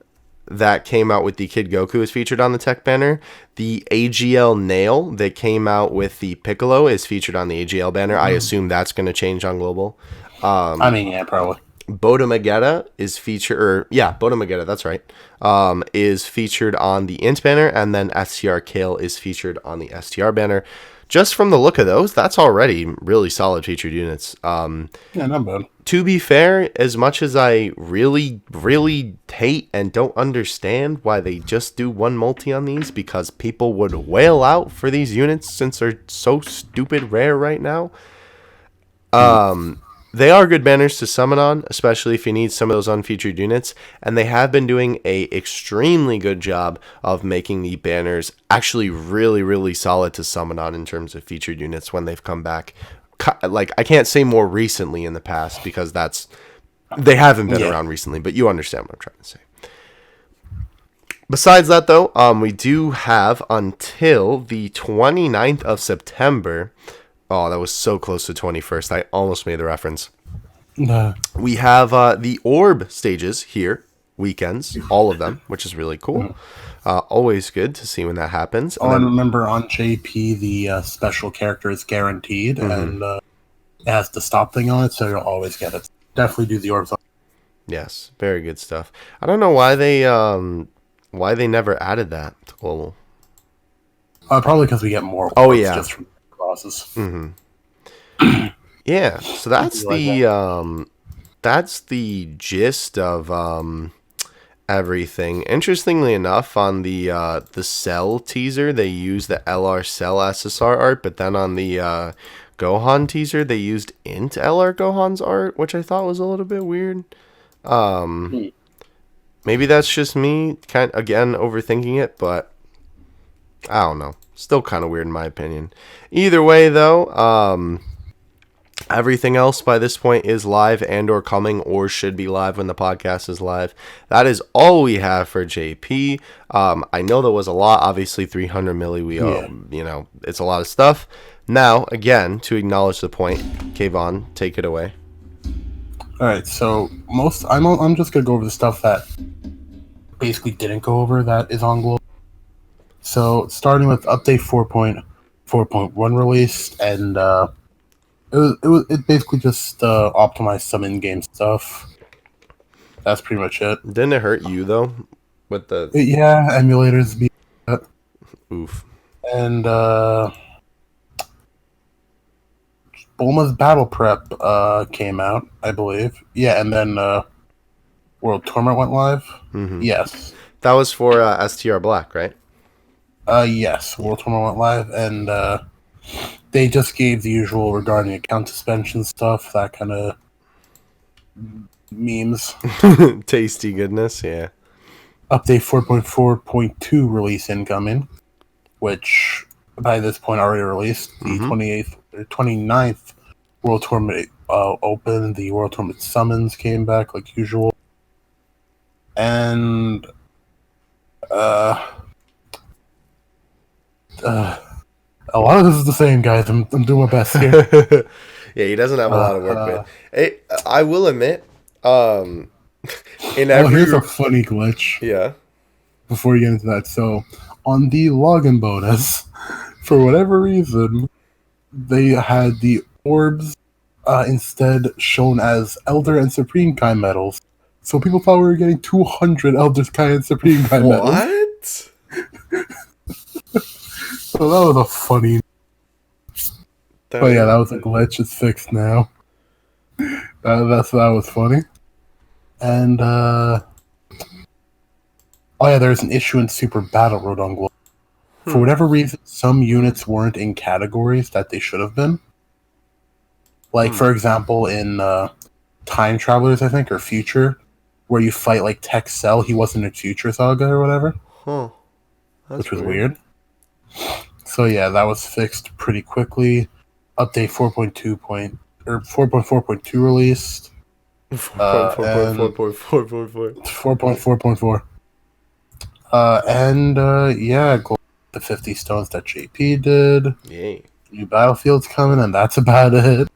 that came out with the Kid Goku is featured on the Tech banner. The AGL Nail that came out with the Piccolo is featured on the AGL banner. I assume that's going to change on Global. I mean, yeah, probably. Boda Magetta is featured, Boda Magetta, that's right, is featured on the Int banner, and then STR Kale is featured on the STR banner. Just from the look of those, that's already really solid featured units. Yeah, not bad. To be fair, as much as I really, really hate and don't understand why they just do one multi on these, because people would wail out for these units since they're so stupid rare right now, they are good banners to summon on, especially if you need some of those unfeatured units, and they have been doing a extremely good job of making the banners actually really, really solid to summon on in terms of featured units when they've come back. Like, I can't say more recently in the past because they haven't been around recently, but you understand what I'm trying to say. Besides that, though, we do have until the 29th of September. Oh, that was so close to 21st. I almost made the reference. Nah. We have the Orb stages here, weekends, all of them, which is really cool. Always good to see when that happens. I remember on JP, the special character is guaranteed, and it has the stop thing on it, so you'll always get it. Definitely do the Orbs. Yes, very good stuff. I don't know why they never added that to Global. Probably because we get more. Oh, yeah. Just from crosses. Yeah, so that's that's the gist of everything. Interestingly enough, on the Cell teaser, they used the LR Cell SSR art, but then on the Gohan teaser, they used Int LR Gohan's art, which I thought was a little bit weird. Maybe that's just me, again, overthinking it, but I don't know. Still kind of weird in my opinion. Either way, though, everything else by this point is live and or coming or should be live when the podcast is live. That is all we have for JP. I know there was a lot. Obviously, 300 milli, it's a lot of stuff. Now, again, to acknowledge the point, Kayvon, take it away. All right, so I'm just gonna go over the stuff that basically didn't go over that is on Global. So starting with update 4.4.1 released, and it basically just optimized some in-game stuff. That's pretty much it. Didn't it hurt you though? With the Yeah, emulators be oof. and Bulma's Battle Prep came out, I believe. Yeah, and then World Tournament went live. Mm-hmm. Yes. That was for STR Black, right? Yes, World Tournament went live, and they just gave the usual regarding account suspension stuff, that kind of memes. Tasty goodness, yeah. Update 4.4.2 release incoming, which by this point already released. The 28th or 29th World Tournament opened. The World Tournament summons came back like usual. And a lot of this is the same, guys. I'm doing my best here. Yeah, he doesn't have a lot of work with. I will admit, here's a funny glitch. Yeah. Before you get into that, so on the login bonus, for whatever reason, they had the orbs instead shown as Elder and Supreme Kind medals. So people thought we were getting 200 Elder Kind and Supreme Kind medals. What? So that was a funny. That was a glitch. It's fixed now. That was funny. And there's an issue in Super Battle Road on Global. For whatever reason, some units weren't in categories that they should have been. Like, for example, in Time Travelers, I think, or Future, where you fight, like, Tech Cell, he wasn't in Future Saga or whatever. Huh. Which was weird. So, yeah, that was fixed pretty quickly. Update 4.4.2 released. 4.4.4. The 50 stones that JP did. Yay. New Battlefield's coming, and that's about it.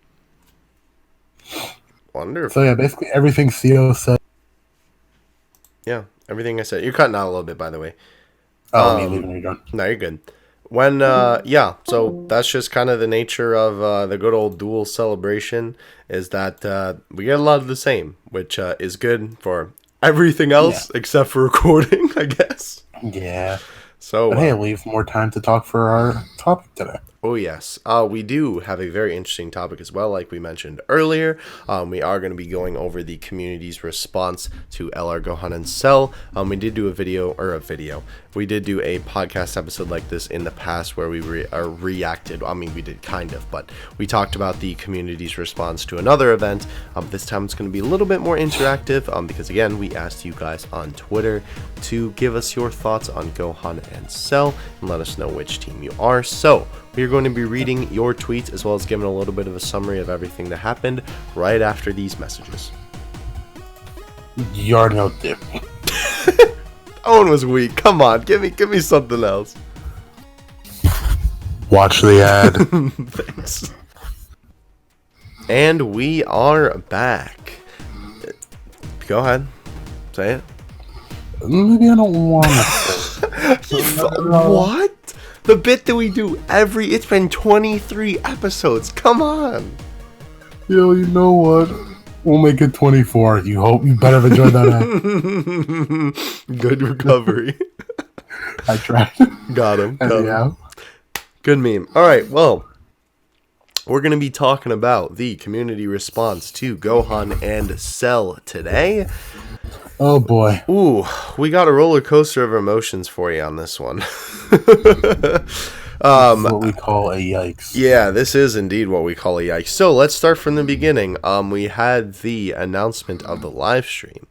Wonderful. So, yeah, basically everything CO said. Yeah, everything I said. You're cutting out a little bit, by the way. Oh, me leaving you done. No, you're good. When, so that's just kind of the nature of the good old duel celebration, is that we get a lot of the same, which is good for everything else except for recording, I guess. Yeah. So, but hey, it leaves more time to talk for our topic today. Oh, yes. We do have a very interesting topic as well, like we mentioned earlier. We are going to be going over the community's response to LR Gohan and Cell. We did do We did do a podcast episode like this in the past where we reacted. I mean, we did kind of, but we talked about the community's response to another event. This time it's going to be a little bit more interactive because, again, we asked you guys on Twitter to give us your thoughts on Gohan and Cell and let us know which team you are. So, we're going to be reading your tweets as well as giving a little bit of a summary of everything that happened right after these messages. You're no dip. Owen was weak. Come on, give me something else. Watch the ad. Thanks. And we are back. Go ahead. Say it. Maybe I don't want to. What? The bit that we do it's been 23 episodes. Come on. Yo, you know what? We'll make it 24. You better have enjoyed that ad. Good recovery. I tried. Got him. Good meme. All right, well, we're going to be talking about the community response to Gohan and Cell today. Oh boy. Ooh, we got a roller coaster of emotions for you on this one. What we call a yikes. Yeah, this is indeed what we call a yikes. So let's start from the beginning. We had the announcement of the live stream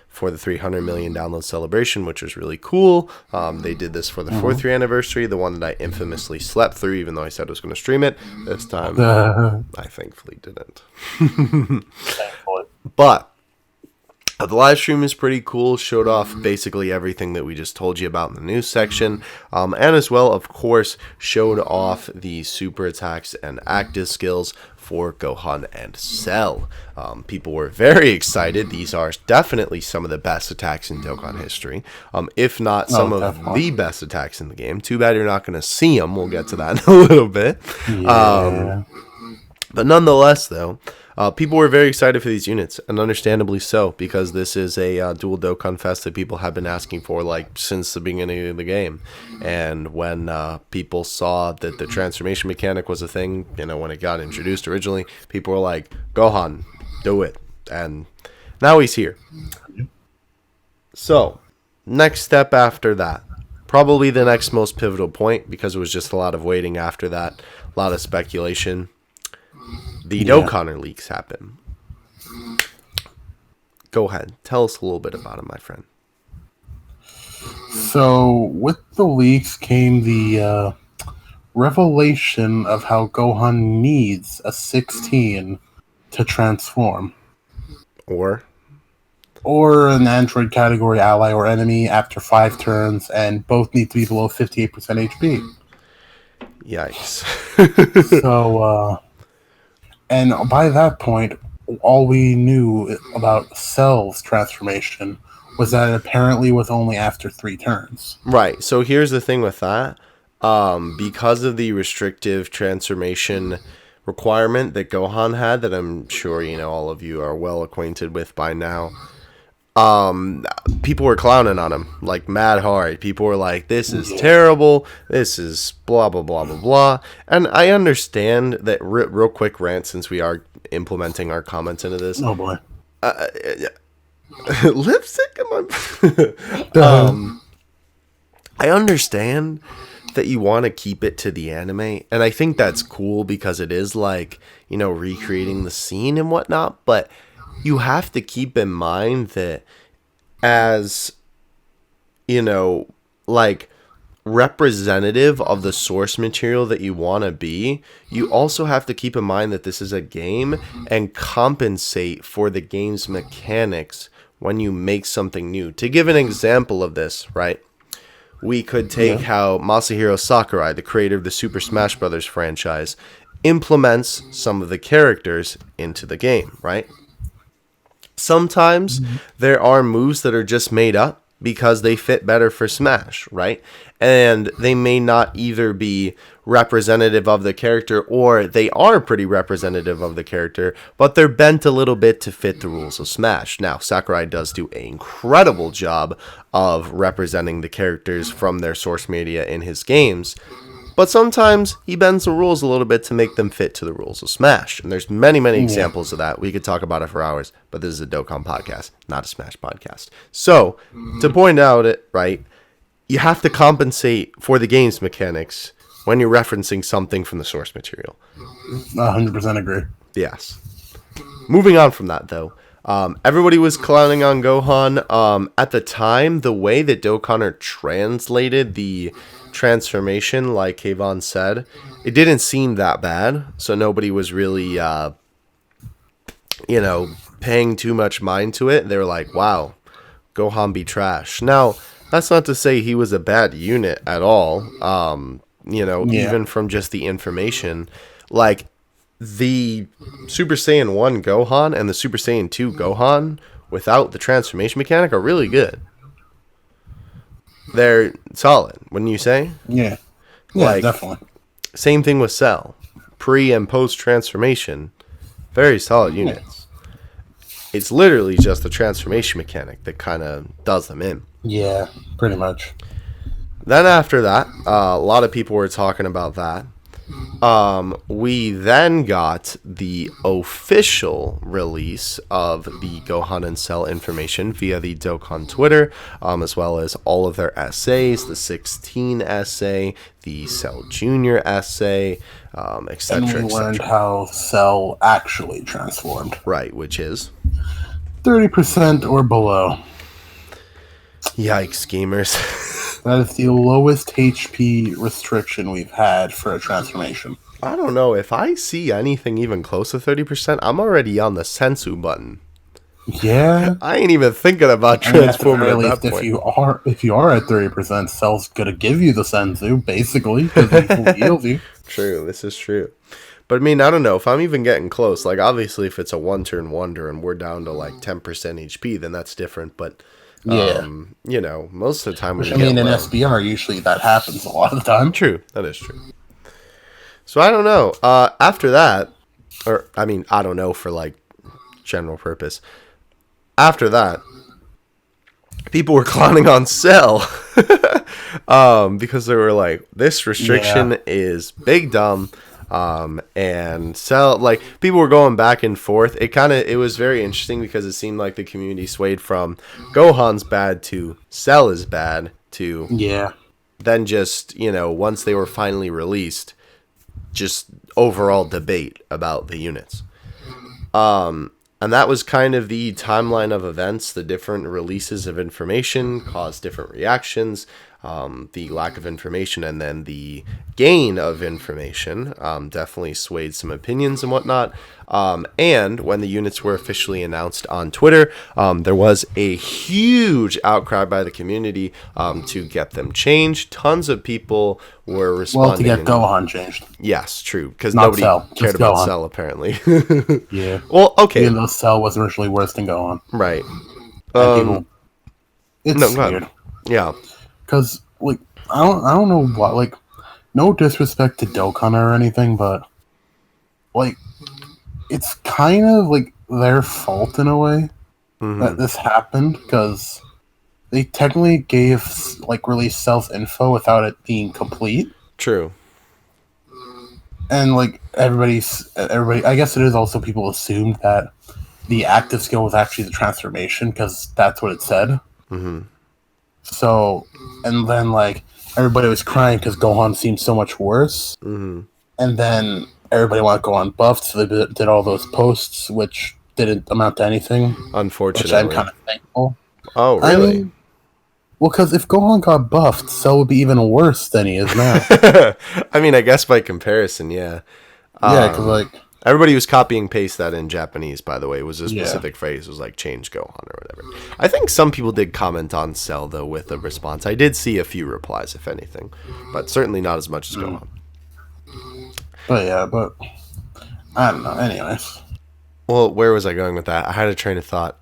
for the 300 million download celebration, which was really cool. They did this for the 4th year anniversary, the one that I infamously slept through, even though I said I was going to stream it. This time, I thankfully didn't. But The live stream is pretty cool, showed off basically everything that we just told you about in the news section, and as well, of course, showed off the super attacks and active skills for Gohan and Cell. People were very excited. These are definitely some of the best attacks in Dokkan history, if not some of the best attacks in the game. Too bad you're not going to see them. We'll get to that in a little bit. Yeah. But nonetheless, though, people were very excited for these units, and understandably so, because this is a dual Dokkan Fest that people have been asking for, like, since the beginning of the game. And when people saw that the transformation mechanic was a thing, you know, when it got introduced originally, people were like, Gohan, do it. And now he's here. So, next step after that, probably the next most pivotal point, because it was just a lot of waiting after that, a lot of speculation. The Dokkaner leaks happen. Go ahead. Tell us a little bit about it, my friend. So, with the leaks came the revelation of how Gohan needs a 16 to transform. Or an android category ally or enemy after 5 turns, and both need to be below 58% HP. Yikes. So, and by that point, all we knew about Cell's transformation was that it apparently was only after 3 turns. Right. So here's the thing with that. Because of the restrictive transformation requirement that Gohan had, that I'm sure, you know, all of you are well acquainted with by now, people were clowning on him like mad hard. People were like, this is terrible, this is blah blah blah blah blah. And I understand that. Real quick rant, since we are implementing our comments into this. Oh boy. Lipstick I understand that you want to keep it to the anime, and I think that's cool because it is, like, you know, recreating the scene and whatnot, but you have to keep in mind that, as, you know, like, representative of the source material that you want to be, you also have to keep in mind that this is a game and compensate for the game's mechanics when you make something new. To give an example of this, right, we could take how Masahiro Sakurai, the creator of the Super Smash Bros. Franchise, implements some of the characters into the game, right? Sometimes there are moves that are just made up because they fit better for Smash, right? And they may not either be representative of the character, or they are pretty representative of the character, but they're bent a little bit to fit the rules of Smash. Now, Sakurai does do an incredible job of representing the characters from their source media in his games, but sometimes he bends the rules a little bit to make them fit to the rules of Smash. And there's many, many examples of that. We could talk about it for hours, but this is a Dokkan podcast, not a Smash podcast. So, to point out it, right, you have to compensate for the game's mechanics when you're referencing something from the source material. 100% agree. Yes. Moving on from that, though. Everybody was clowning on Gohan. At the time, the way that Dokkaner translated the transformation, like Kayvon said, it didn't seem that bad, so nobody was really paying too much mind to it. They were like, wow, Gohan be trash. Now, that's not to say he was a bad unit at all. Even from just the information, like the Super Saiyan 1 Gohan and the Super Saiyan 2 Gohan without the transformation mechanic are really good. They're solid, wouldn't you say? Yeah, definitely. Same thing with Cell. Pre and post transformation, very solid units. It's literally just the transformation mechanic that kind of does them in. Yeah, pretty much. Then after that, a lot of people were talking about that. We then got the official release of the Gohan and Cell information via the Dokkan Twitter, as well as all of their essays, the 16 essay, the Cell Jr. essay, etc. And we learned how Cell actually transformed. Right, which is 30% or below. Yikes, gamers. That is the lowest HP restriction we've had for a transformation. I don't know. If I see anything even close to 30%, I'm already on the Sensu button. Yeah. I ain't even thinking about I mean, at the transforming very at that least, point. if you are at 30%, Cell's gonna give you the Senzu, basically, because he fully heals you. True, this is true. But I mean, I don't know if I'm even getting close. Like, obviously, if it's a one-turn wonder and we're down to like 10% HP, then that's different. But Yeah. you know, most of the time when Which, you I get mean, in low, SBR, usually that happens a lot of the time. true, that is true. So I don't know. After that, or I mean, I don't know for like general purpose. After that, people were clowning on Cell because they were like, this restriction is big dumb. And Cell, like, people were going back and forth. It was very interesting because it seemed like the community swayed from Gohan's bad to Cell is bad to then just, you know, once they were finally released, just overall debate about the units. And that was kind of the timeline of events. The different releases of information caused different reactions. The lack of information and then the gain of information definitely swayed some opinions and whatnot. And when the units were officially announced on Twitter, there was a huge outcry by the community to get them changed. Tons of people were responding. Well, to get Gohan changed. Yes, true, because nobody cared about Gohan. Cell, apparently. Yeah. Well, okay. Even though Cell was originally worse than Gohan. Right. And people... It's weird. Yeah. Because, like, I don't know what, like, no disrespect to Dokkan or anything, but, like, it's kind of, like, their fault in a way that this happened, because they technically gave, like, released Cell's info without it being complete. True. And, like, everybody, I guess it is also people assumed that the active skill was actually the transformation, because that's what it said. So, and then, like, everybody was crying because Gohan seemed so much worse. And then everybody wanted Gohan buffed, so they did all those posts, which didn't amount to anything. Unfortunately. Which I'm kind of thankful. Oh, really? I mean, well, because if Gohan got buffed, Cell would be even worse than he is now. I mean, I guess by comparison, yeah. Yeah, because, like... Everybody was copying paste that in Japanese, by the way. It was a specific phrase. It was like, change Gohan or whatever. I think some people did comment on Cell, though, with a response. I did see a few replies, if anything. But certainly not as much as Gohan. But, yeah, but... I don't know. Anyways. Well, where was I going with that? I had a train of thought.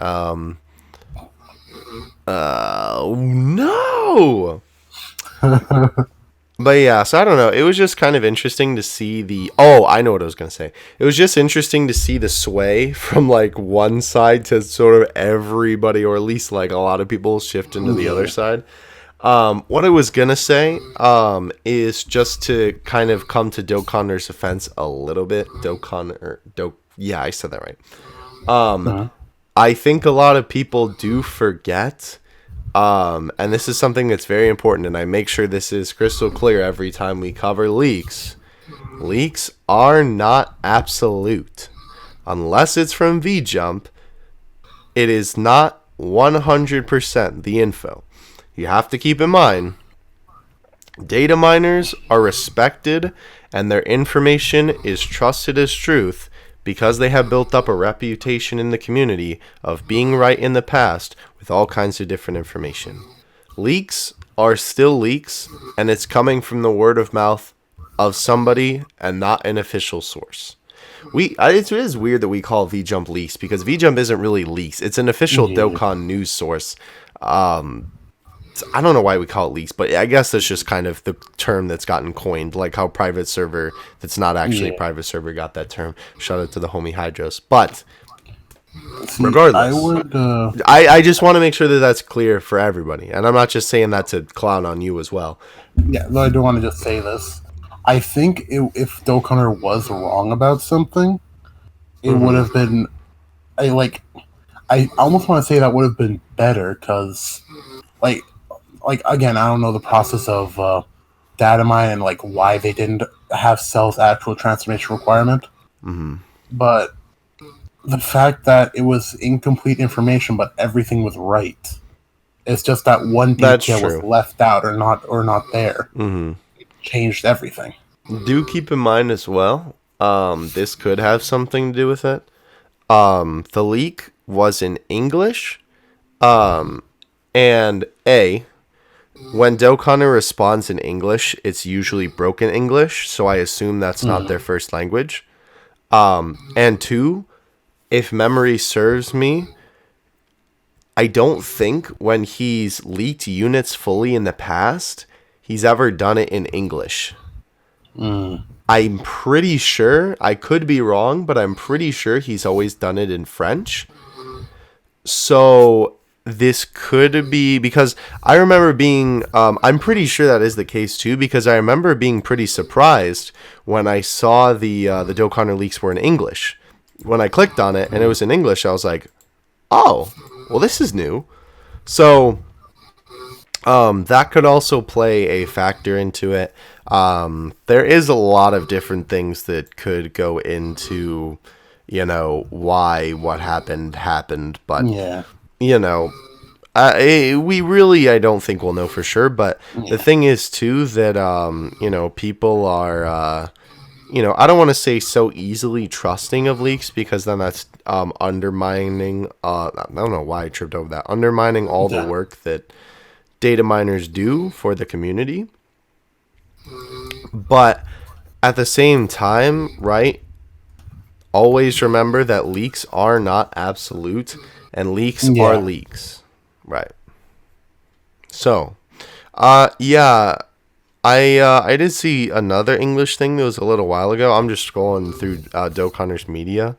No! But yeah, so I don't know. It was just kind of interesting to see the... Oh, I know what I was going to say. It was just interesting to see the sway from, like, one side to sort of everybody, or at least, like, a lot of people shift into the other side. What I was going to say is just to kind of come to Dokkan's offense a little bit. Yeah, I said that right. I think a lot of people do forget... and this is something that's very important, and I make sure this is crystal clear every time we cover leaks. Leaks are not absolute. Unless it's from VJump, it is not 100% the info. You have to keep in mind, data miners are respected, and their information is trusted as truth, because they have built up a reputation in the community of being right in the past with all kinds of different information. Leaks are still leaks, and it's coming from the word of mouth of somebody and not an official source. It is weird that we call VJump leaks, because VJump isn't really leaks. It's an official Dokkan news source. I don't know why we call it leaks, but I guess that's just kind of the term that's gotten coined, like how private server that's not actually a private server got that term. Shout out to the homie Hydros. But regardless, I just want to make sure that that's clear for everybody, and I'm not just saying that to clown on you as well. Yeah, I do want to just say this. I think if Dokkan was wrong about something, it would have been... I almost want to say that would have been better, because, like, again, I don't know the process of data mine and, like, why they didn't have Cell's actual transformation requirement. But the fact that it was incomplete information, but everything was right. It's just that one detail was left out or not there. It changed everything. Do keep in mind as well, this could have something to do with it. the leak was in English. And when Dokkan responds in English, it's usually broken English, so I assume that's not their first language. And 2, if memory serves me, I don't think when he's leaked units fully in the past, he's ever done it in English. I'm pretty sure, I could be wrong, but I'm pretty sure he's always done it in French. So this could be, because I remember being, I'm pretty sure that is the case too, because I remember being pretty surprised when I saw the Dokkan leaks were in English. When I clicked on it and it was in English, I was like, oh, well, this is new. So that could also play a factor into it. There is a lot of different things that could go into, why what happened. But, we really, I don't think we'll know for sure. But the thing is, too, that, people are, I don't want to say so easily trusting of leaks, because then that's undermining, I don't know why I tripped over that, undermining all the work that data miners do for the community. But at the same time, right, always remember that leaks are not absolute, and leaks are leaks. Right. So, I did see another English thing that was a little while ago. I'm just scrolling through Dokkan's media.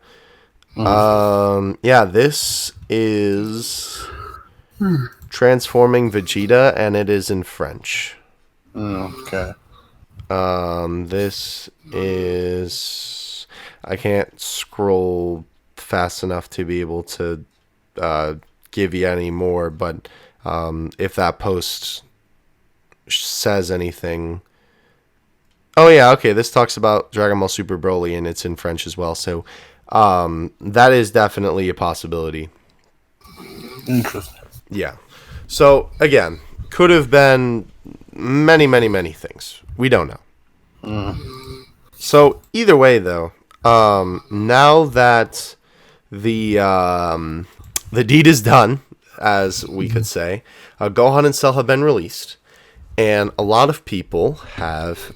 This is Transforming Vegeta, and it is in French. Okay. This is... I can't scroll fast enough to be able to give you any more, but if that post says anything... Oh yeah, okay, this talks about Dragon Ball Super Broly, and it's in French as well, so that is definitely a possibility. Interesting. Yeah. So, again, could have been many, many, many things. We don't know. So, either way, though, now that the deed is done, as we could say, Gohan and Cell have been released, and a lot of people have...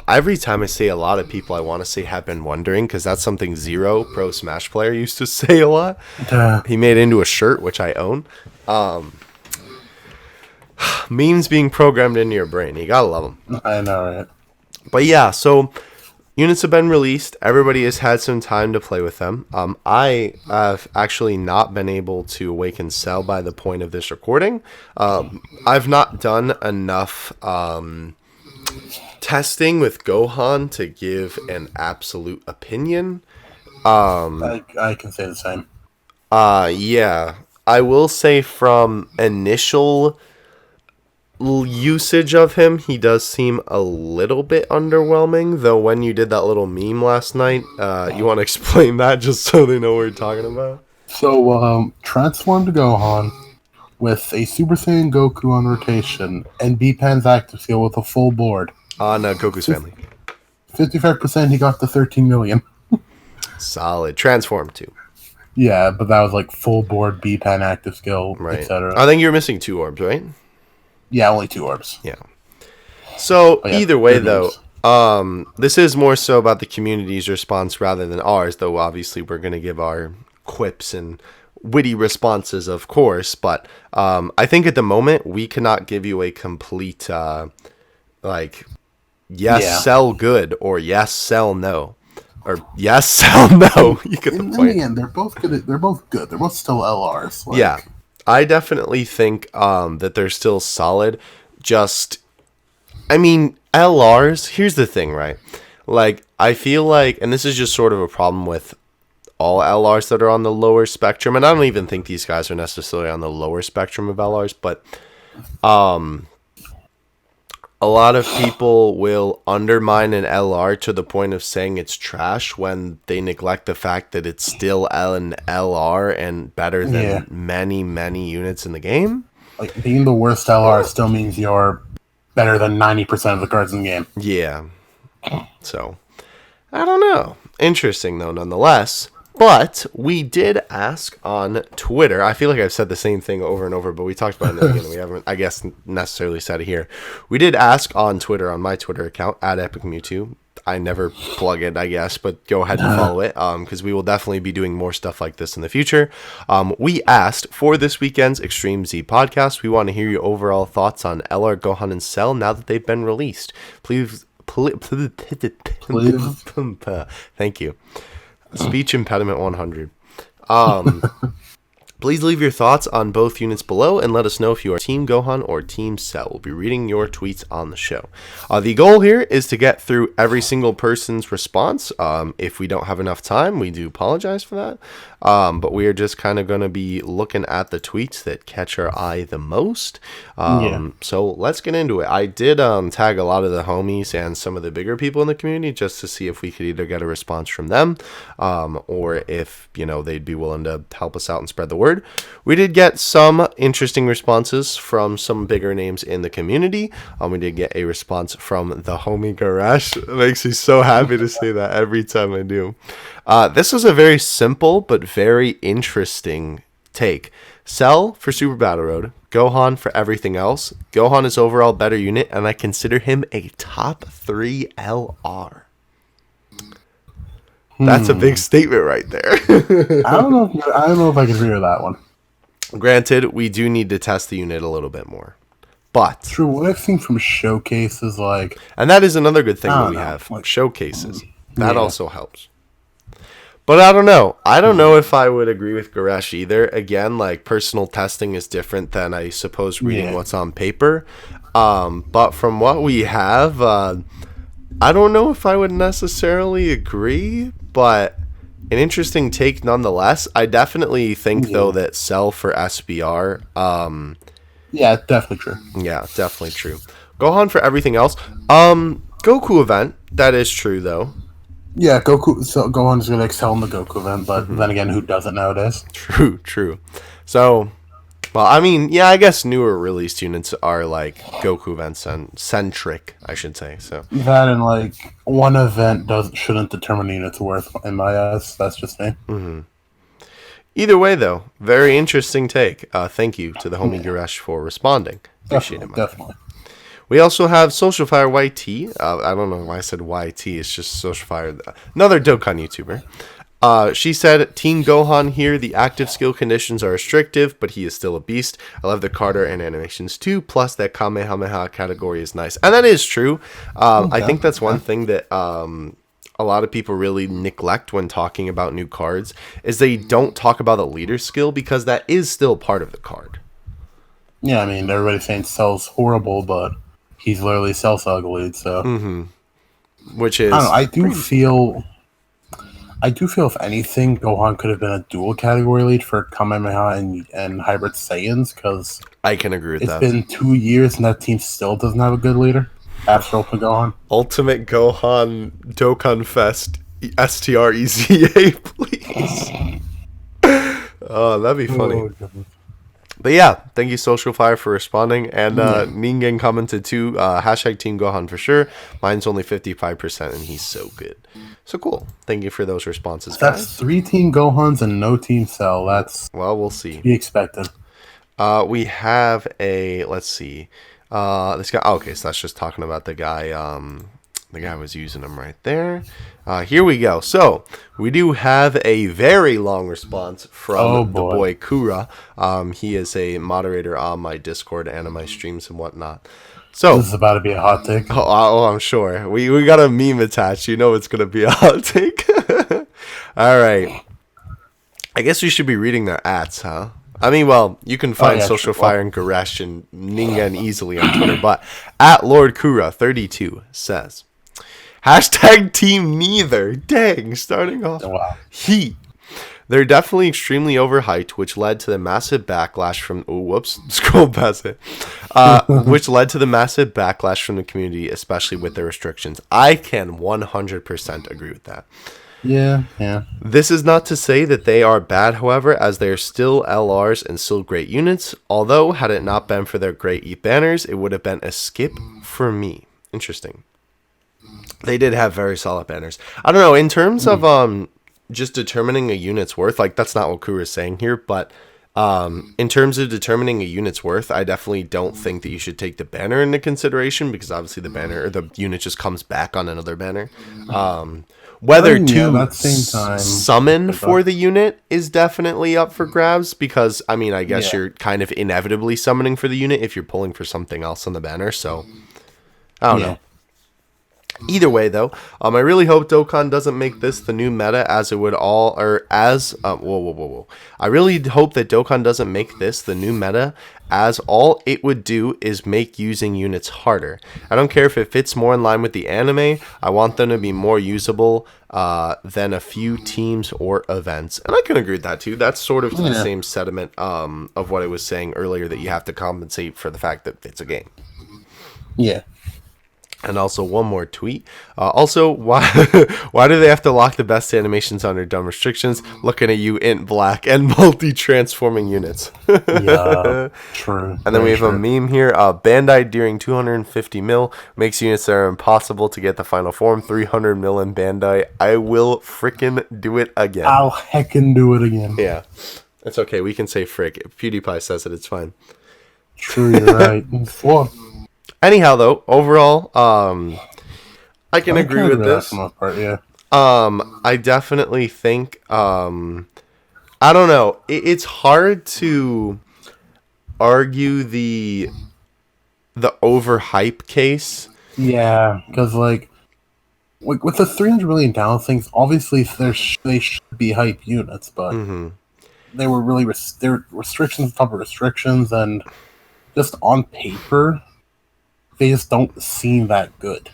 every time I say a lot of people, I want to say have been wondering, because that's something Zero, pro Smash player, used to say a lot. He made it into a shirt, which I own. Memes being programmed into your brain. You gotta love them. I know, right? But yeah, so units have been released. Everybody has had some time to play with them. I have actually not been able to awaken Cell by the point of this recording. I've not done enough... testing with Gohan to give an absolute opinion. I can say the same. Yeah. I will say from initial usage of him, he does seem a little bit underwhelming, though when you did that little meme last night, you want to explain that just so they know what we're talking about? So, transformed Gohan with a Super Saiyan Goku on rotation and B-Pan's active skill with a full board. On Goku's family. 55%, he got to 13 million. Solid. Transform too. Yeah, but that was like full board B-Pan active skill, right. etc. I think you're missing 2 orbs, right? Yeah, only 2 orbs. Yeah. So, either way, though, this is more so about the community's response rather than ours, though obviously we're going to give our quips and witty responses, of course, but I think at the moment we cannot give you a complete, yes, sell good, or yes, sell no. Or yes, sell no. You get the point. In the end, they're both good. They're both good. They're both still LRs. Yeah. I definitely think that they're still solid. Just, I mean, LRs, here's the thing, right? Like, I feel like, and this is just sort of a problem with all LRs that are on the lower spectrum, and I don't even think these guys are necessarily on the lower spectrum of LRs, but a lot of people will undermine an LR to the point of saying it's trash when they neglect the fact that it's still an LR and better than many, many units in the game. Like, being the worst LR still means you're better than 90% of the cards in the game. Yeah. So, I don't know. Interesting, though, nonetheless. But we did ask on Twitter. I feel like I've said the same thing over and over, but we talked about it in the beginning. We haven't, I guess, necessarily said it here. We did ask on Twitter, on my Twitter account, at EpicMewtwo. I never plug it, I guess, but go ahead and follow it, because we will definitely be doing more stuff like this in the future. We asked for this weekend's Extreme Z podcast. We want to hear your overall thoughts on LR, Gohan, and Cell now that they've been released. Please. Thank you. Speech impediment 100. Please leave your thoughts on both units below and let us know if you are Team Gohan or Team Cell. We'll be reading your tweets on the show. The goal here is to get through every single person's response. If we don't have enough time, we do apologize for that. But we are just kind of going to be looking at the tweets that catch our eye the most. So let's get into it. I did tag a lot of the homies and some of the bigger people in the community just to see if we could either get a response from them or if, they'd be willing to help us out and spread the word. We did get some interesting responses from some bigger names in the community. We did get a response from the homie Garash. It makes me so happy to say that every time I do. This was a very simple but very interesting take. Cell for Super Battle Road, Gohan for everything else. Gohan is overall better unit, and I consider him a top 3 LR. That's a big statement right there. I don't know if I can agree with that one. Granted, we do need to test the unit a little bit more. But true, what I've seen from showcases, and that is another good thing that we have. Showcases. That also helps. But I don't know. I don't know if I would agree with Garash either. Again, personal testing is different than, I suppose, reading what's on paper. But from what we have, I don't know if I would necessarily agree, but an interesting take nonetheless. I definitely think, though, that Cell for SBR. Yeah, definitely true. Yeah, definitely true. Gohan for everything else. Goku event. That is true, though. Yeah, Gohan is going to excel in the Goku event, but then again, who doesn't nowadays? True. So, well, I guess newer released units are Goku events and centric, I should say. So that and one event shouldn't determine the unit's worth in my eyes. That's just me. Mm-hmm. Either way, though, very interesting take. Thank you to the homie Garash for responding. Appreciate it, man. Definitely. We also have Social Fire YT. I don't know why I said YT. It's just Social Fire. Another Dokkan YouTuber. She said, Team Gohan here. The active skill conditions are restrictive, but he is still a beast. I love the Carter and animations too. Plus, that Kamehameha category is nice. And that is true. I think that's one thing that a lot of people really neglect when talking about new cards is they don't talk about the leader skill because that is still part of the card. Yeah, everybody's saying Cell's horrible, but he's literally Cell Saga lead, so. Which is. I do feel if anything, Gohan could have been a dual category lead for Kamehameha and Hybrid Saiyans, because. I can agree with that. It's been 2 years and that team still doesn't have a good leader after Ultimate Gohan. Ultimate Gohan Dokkan Fest STR EZA, please. Oh, that'd be funny. Oh, but yeah, thank you, Social Fire, for responding. And Ningen commented too, hashtag Team Gohan for sure. Mine's only 55%, and he's so good. So cool. Thank you for those responses, guys. That's 3 Team Gohans and no Team Cell. Well, we'll see. To be expected. We have let's see. This guy, okay, so that's just talking about the guy. The guy was using them right there. Here we go. So we do have a very long response from the boy Kura. He is a moderator on my Discord and on my streams and whatnot. So this is about to be a hot take. Oh, I'm sure. We got a meme attached. You know it's gonna be a hot take. All right. I guess we should be reading their ats, huh? You can find Social Fire and Garash and Ningen easily on Twitter, but at Lord Kura 32 says, hashtag Team Neither. Dang, starting off heat. They're definitely extremely overhyped, which led to the massive backlash from scroll past it. Which led to the massive backlash from the community, especially with their restrictions. I can 100% agree with that. Yeah. This is not to say that they are bad, however, as they are still LRs and still great units. Although, had it not been for their great banners, it would have been a skip for me. Interesting. They did have very solid banners. I don't know, in terms of just determining a unit's worth, like that's not what Kura's saying here, but in terms of determining a unit's worth, I definitely don't think that you should take the banner into consideration, because obviously the banner or the unit just comes back on another banner. Whether to at the same time, summon for the unit is definitely up for grabs, because I mean, I guess you're kind of inevitably summoning for the unit if you're pulling for something else on the banner. So I don't know. Either way, though, I really hope Dokkan doesn't make this the new meta, as it would all, or as, whoa. I really hope that Dokkan doesn't make this the new meta, as all it would do is make using units harder. I don't care if it fits more in line with the anime. I want them to be more usable than a few teams or events. And I can agree with that, too. That's sort of the same sentiment of what I was saying earlier, that you have to compensate for the fact that it's a game. Yeah. And also one more tweet. Also, why do they have to lock the best animations under dumb restrictions? Looking at you, Int Black, and multi-transforming units. Yeah, true. And then we have a meme here. Bandai during 250 mil makes units that are impossible to get the final form. 300 mil in Bandai. I will frickin' do it again. I'll heckin' do it again. Yeah, it's okay. We can say frick. If PewDiePie says it, it's fine. True, you're right. What? Anyhow, though, overall, I can agree with this. Part, yeah. I definitely think, I don't know. It's hard to argue the overhype case. Yeah, because like with the 300 million down things, obviously they should be hype units, but they were really restrictions on top of restrictions, and just on paper, they just don't seem that good.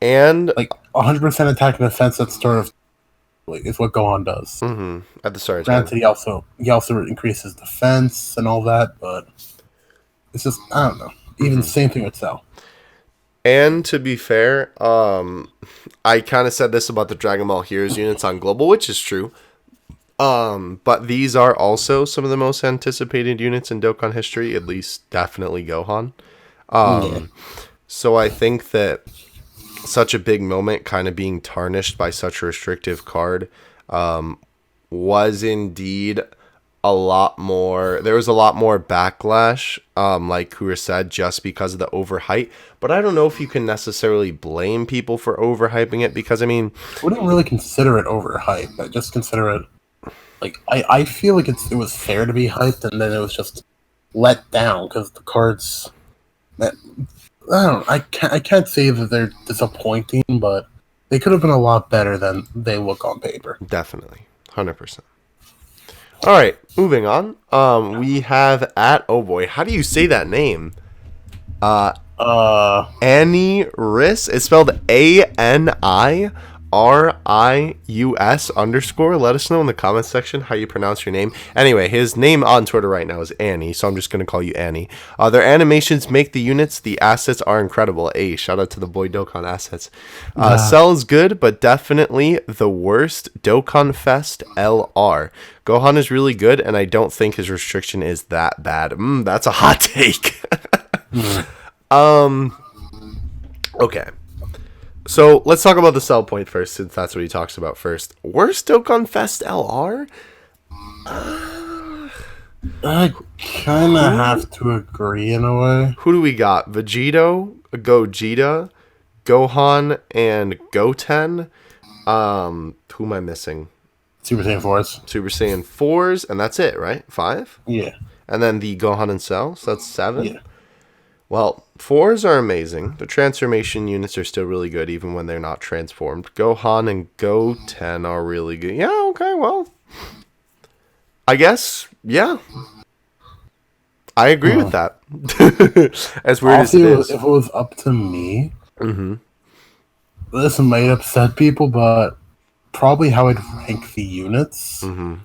And like 100% attack and defense, that's sort of like is what Gohan does. At the start, granted, he also increases defense and all that, but it's just, I don't know. Even the same thing with Cell. And to be fair, I kind of said this about the Dragon Ball Heroes units on Global, which is true. But these are also some of the most anticipated units in Dokkan history, at least definitely Gohan. So I think that such a big moment kind of being tarnished by such a restrictive card was indeed a lot more. There was a lot more backlash, like Kura said, just because of the overhype. But I don't know if you can necessarily blame people for overhyping it, because I mean, I wouldn't really consider it overhyped. I just consider it like I feel like it was fair to be hyped, and then it was just let down because the cards. I don't know. I can't say that they're disappointing, but they could have been a lot better than they look on paper. Definitely, 100%. All right, moving on. We have oh boy, how do you say that name? Annie Riss. It's spelled ANIRIUS_. Let us know in the comments section how you pronounce your name. Anyway, his name on Twitter right now is Annie, so I'm just going to call you Annie. Their animations make the units. The assets are incredible. Hey, shout out to the boy Dokkan assets. Cell is good, but definitely the worst. Dokkan Fest LR. Gohan is really good, and I don't think his restriction is that bad. That's a hot take. Okay. So let's talk about the Cell point first, since that's what he talks about first. Worst Dokkan Fest LR? I kind of have to agree in a way. Who do we got? Vegito, Gogeta, Gohan, and Goten. Who am I missing? Super Saiyan 4s. Super Saiyan 4s, and that's it, right? 5? Yeah. And then the Gohan and Cell, so that's 7? Yeah. Well, 4s are amazing. The transformation units are still really good, even when they're not transformed. Gohan and Goten are really good. Yeah, okay, well. I guess, yeah. I agree with that. As weird as it is. If it was up to me, this might upset people, but probably how I'd rank the units. I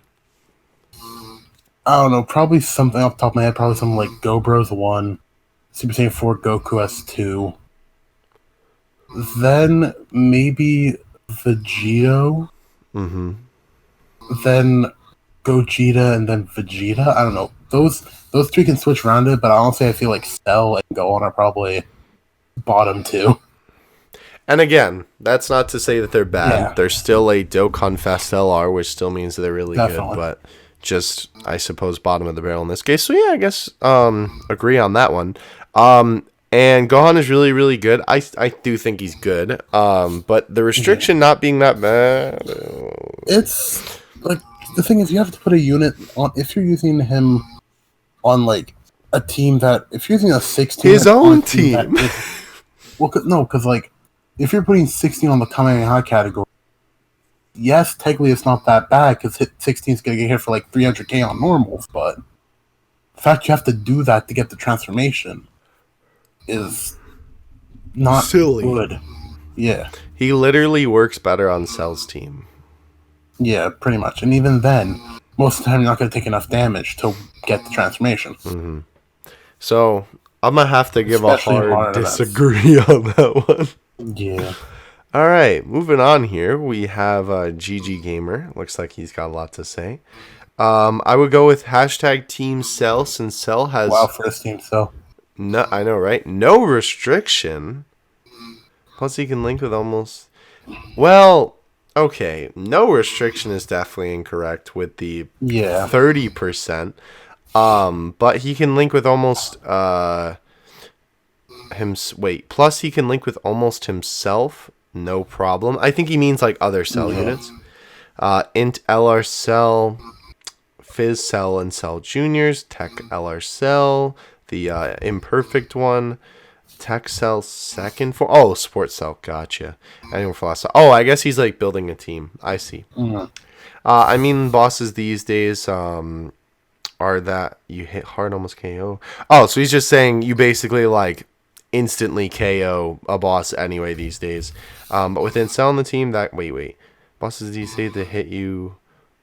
don't know, probably something off the top of my head, probably something like Go Bros 1. Super Saiyan 4 Goku S2. Then maybe Vegito. Then Gogeta and then Vegeta. I don't know. Those three can switch around it, but honestly I feel like Cell and Gohan are probably bottom 2. And again, that's not to say that they're bad. Yeah. They're still a Dokkan Fest LR, which still means they're really Definitely. good, but just, I suppose, bottom of the barrel in this case. So yeah, I guess agree on that one. And Gohan is really, really good. I do think he's good. But the restriction not being that bad. It's like the thing is, you have to put a unit on if you're using him on like a team that if you're using a 16, His on own a team. team. No, because like if you're putting 16 on the Kamehameha category, yes, technically it's not that bad because 16 is gonna get hit for like 300k on normals, but the fact you have to do that to get the transformation is not Silly. good. Yeah. He literally works better on Cell's team. Yeah, pretty much. And even then, most of the time you're not going to take enough damage to get the transformation. Mm-hmm. So I'm going to have to give Especially a hard events. disagree on that one. Yeah. All right, moving on here. We have GG Gamer. Looks like he's got a lot to say. I would go with hashtag Team Cell since Cell has... Wow, first team Cell. No, I know, right? No restriction. Plus he can link with almost... Well, okay. No restriction is definitely incorrect with the 30%. But he can link with almost... Plus he can link with almost himself. No problem. I think he means like other Cell units. Int LR Cell, Fizz Cell and Cell Juniors, Tech LR Cell, the imperfect one, Tech Cell second for Sports Cell, gotcha. Anyone for last? Oh, I guess he's like building a team. I see. I mean, bosses these days are that you hit hard almost KO. Oh, so he's just saying you basically like instantly KO a boss anyway these days. But within Cell on the team, that wait, bosses these days that hit you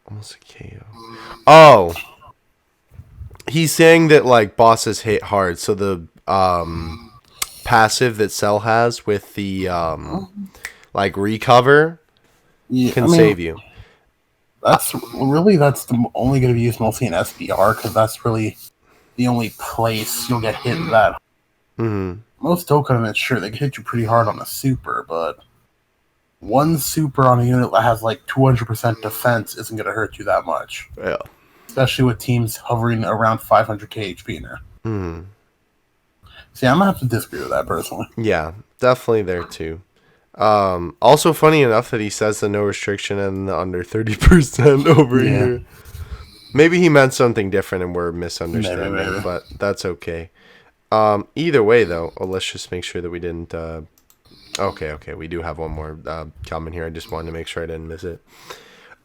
almost a KO. Oh, he's saying that like bosses hit hard, so the passive that Cell has with the like recover can save you. That's only going to be used mostly in SBR because that's really the only place you'll get hit that. Mm-hmm. Most Dokkan events, sure, they can hit you pretty hard on a super, but one super on a unit that has like 200% defense isn't going to hurt you that much. Yeah. Especially with teams hovering around 500k HP now. Mm-hmm. See, I'm going to have to disagree with that personally. Yeah, definitely there too. Also funny enough that he says the no restriction and the under 30% over here. Maybe he meant something different and we're misunderstanding, maybe. But that's okay. Either way, though, let's just make sure that we didn't... Okay, we do have one more comment here. I just wanted to make sure I didn't miss it.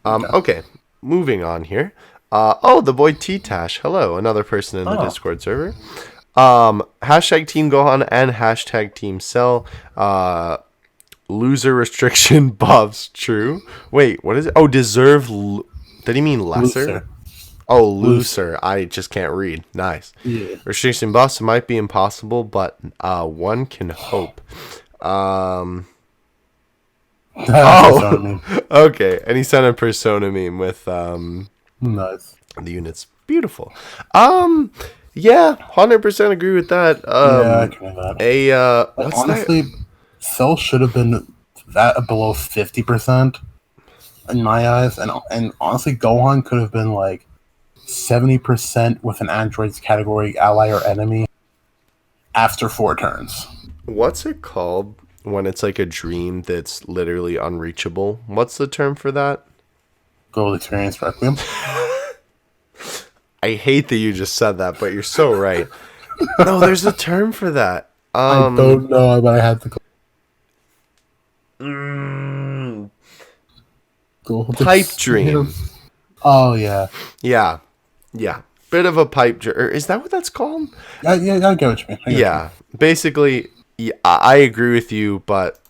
Okay, moving on here. The boy T-Tash. Hello, another person in the Discord server. Hashtag Team Gohan and hashtag Team Cell. Loser restriction buffs. True. Wait, what is it? Oh, deserve... Did he mean lesser? Oh, looser. I just can't read. Nice. Yeah. Restriction buffs might be impossible, but one can hope. Okay. And he sent a Persona meme with nice. The units. Beautiful. Yeah, 100% agree with that. I can do that. What's honestly, that? Cell should have been that below 50% in my eyes, and honestly, Gohan could have been like 70% with an android's category ally or enemy after 4 turns. What's it called when it's like a dream that's literally unreachable? What's the term for that? Gold Experience Requiem. I hate that you just said that, but you're so right. No, there's a term for that. I don't know, but I had to. Pipe dream. Oh, yeah. Yeah. Bit of a pipe dream. Is that what that's called? Yeah, I get what you mean. Basically, I agree with you, but,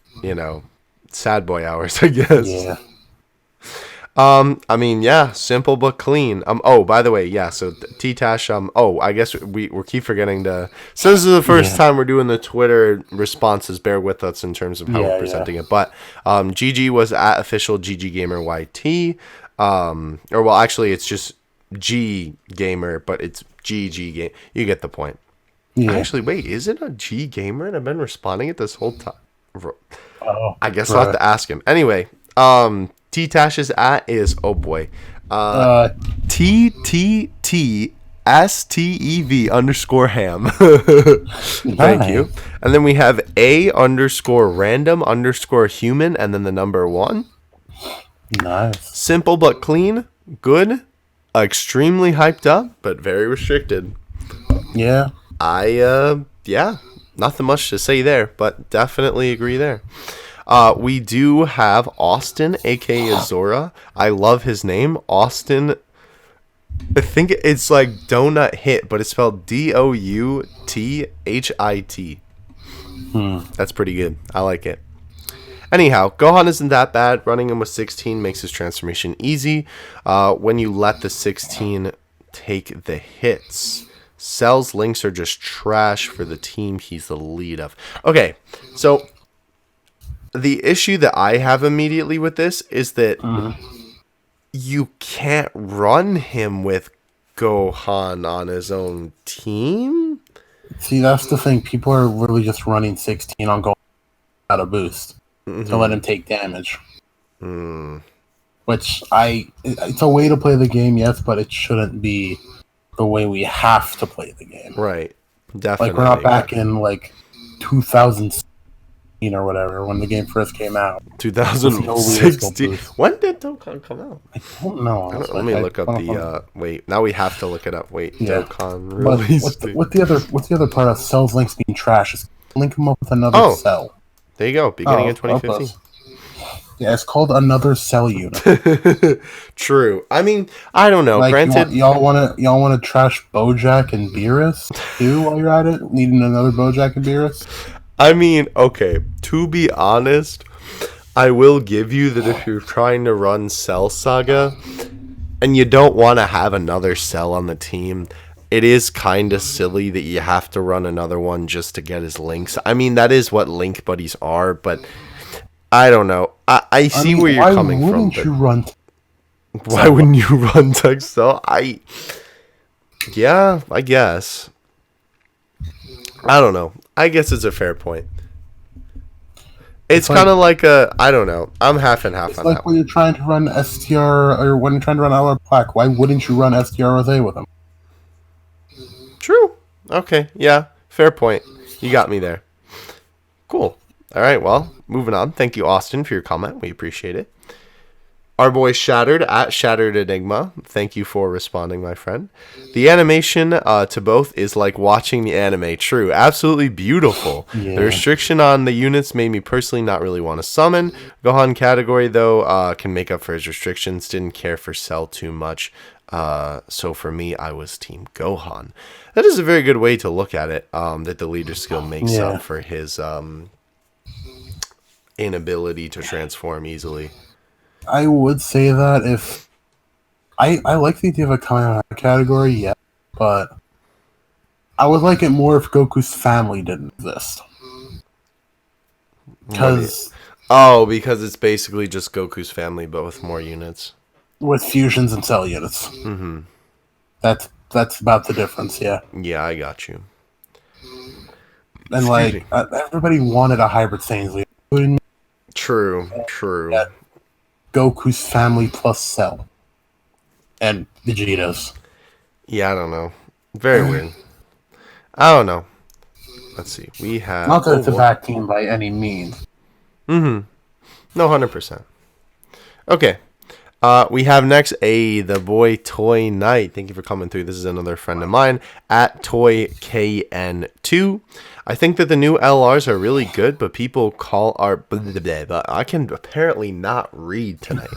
sad boy hours, I guess. Yeah. I mean, yeah, simple but clean. By the way, yeah, so T-Tash, I guess we're keep forgetting to... So this is the first time we're doing the Twitter responses. Bear with us in terms of how we're presenting it. But GG was at official GG Gamer YT. Actually, it's just G Gamer, but it's GG Game. You get the point. Yeah. Actually, wait, is it a G Gamer? And I've been responding it this whole time. Oh, I guess I'll have to ask him. Anyway, T-Tash's at is, oh boy, TTTSTEV_ham. Thank you. nice. And then we have A_random_human and then the number 1. Nice. Simple but clean. Good. Extremely hyped up, but very restricted. Yeah. Yeah, nothing much to say there, but definitely agree there. We do have Austin, aka Azora. I love his name, Austin. I think it's like donut hit, but it's spelled DOUTHIT. That's pretty good. I like it. Anyhow, Gohan isn't that bad. Running him with 16 makes his transformation easy. When you let the 16 take the hits, Cell's links are just trash for the team he's the lead of. Okay, so the issue that I have immediately with this is that you can't run him with Gohan on his own team. See, that's the thing. People are really just running 16 on Gohan out of boost to let him take damage. Which it's a way to play the game, yes, but it shouldn't be the way we have to play the game. Right. Definitely. Like, we're not back in, like, 2016 or whatever, when the game first came out. 2016. When did Dokkan come out? I don't know. Honestly. Let me look up the, wait, now we have to look it up. Wait, yeah. Dokkan release. What's the other part of Cell's links being trash? Is link him up with another Cell. There you go, beginning of 2015. Yeah, it's called another Cell unit. True. I mean, I don't know. Like, granted, y'all want to trash Bojack and Beerus too while you're at it, needing another Bojack and Beerus. I mean, okay. To be honest, I will give you that if you're trying to run Cell Saga and you don't want to have another Cell on the team, it is kind of silly that you have to run another one just to get his links. I mean, that is what Link Buddies are, but I don't know. I see where you're coming from. Why wouldn't you run Texel? Yeah, I guess. I don't know. I guess it's a fair point. It's kind of like I don't know. I'm half and half on that. It's like when you're trying to run STR or when you're trying to run LR Plaque. Why wouldn't you run STR Rosé with him? True. Okay. Yeah. Fair point. You got me there. Cool. All right. Well, moving on. Thank you, Austin, for your comment. We appreciate it. Our boy Shattered at Shattered Enigma. Thank you for responding, my friend. The animation to both is like watching the anime. True. Absolutely beautiful. Yeah. The restriction on the units made me personally not really want to summon. Gohan category, though, can make up for his restrictions. Didn't care for Cell too much. So for me, I was Team Gohan. That is a very good way to look at it, that the leader skill makes up for his inability to transform easily. I would say that if I like the idea of a Kamehameha category, yeah, but I would like it more if Goku's family didn't exist. Because it's basically just Goku's family, but with more units, with fusions and Cell units. Mm-hmm. That's about the difference. Yeah. Yeah, I got you. And like everybody wanted a hybrid Sainsbury, including me. True. Yeah. Goku's family plus Cell. And Vegeta's. Yeah, I don't know. Very weird. I don't know. Let's see. We have... Not that it's a bad team by any means. Mm-hmm. No, 100%. Okay. We have next the boy Toy Knight. Thank you for coming through. This is another friend of mine at ToyKN2. I think that the new LRs are really good, but people call our... I can apparently not read tonight.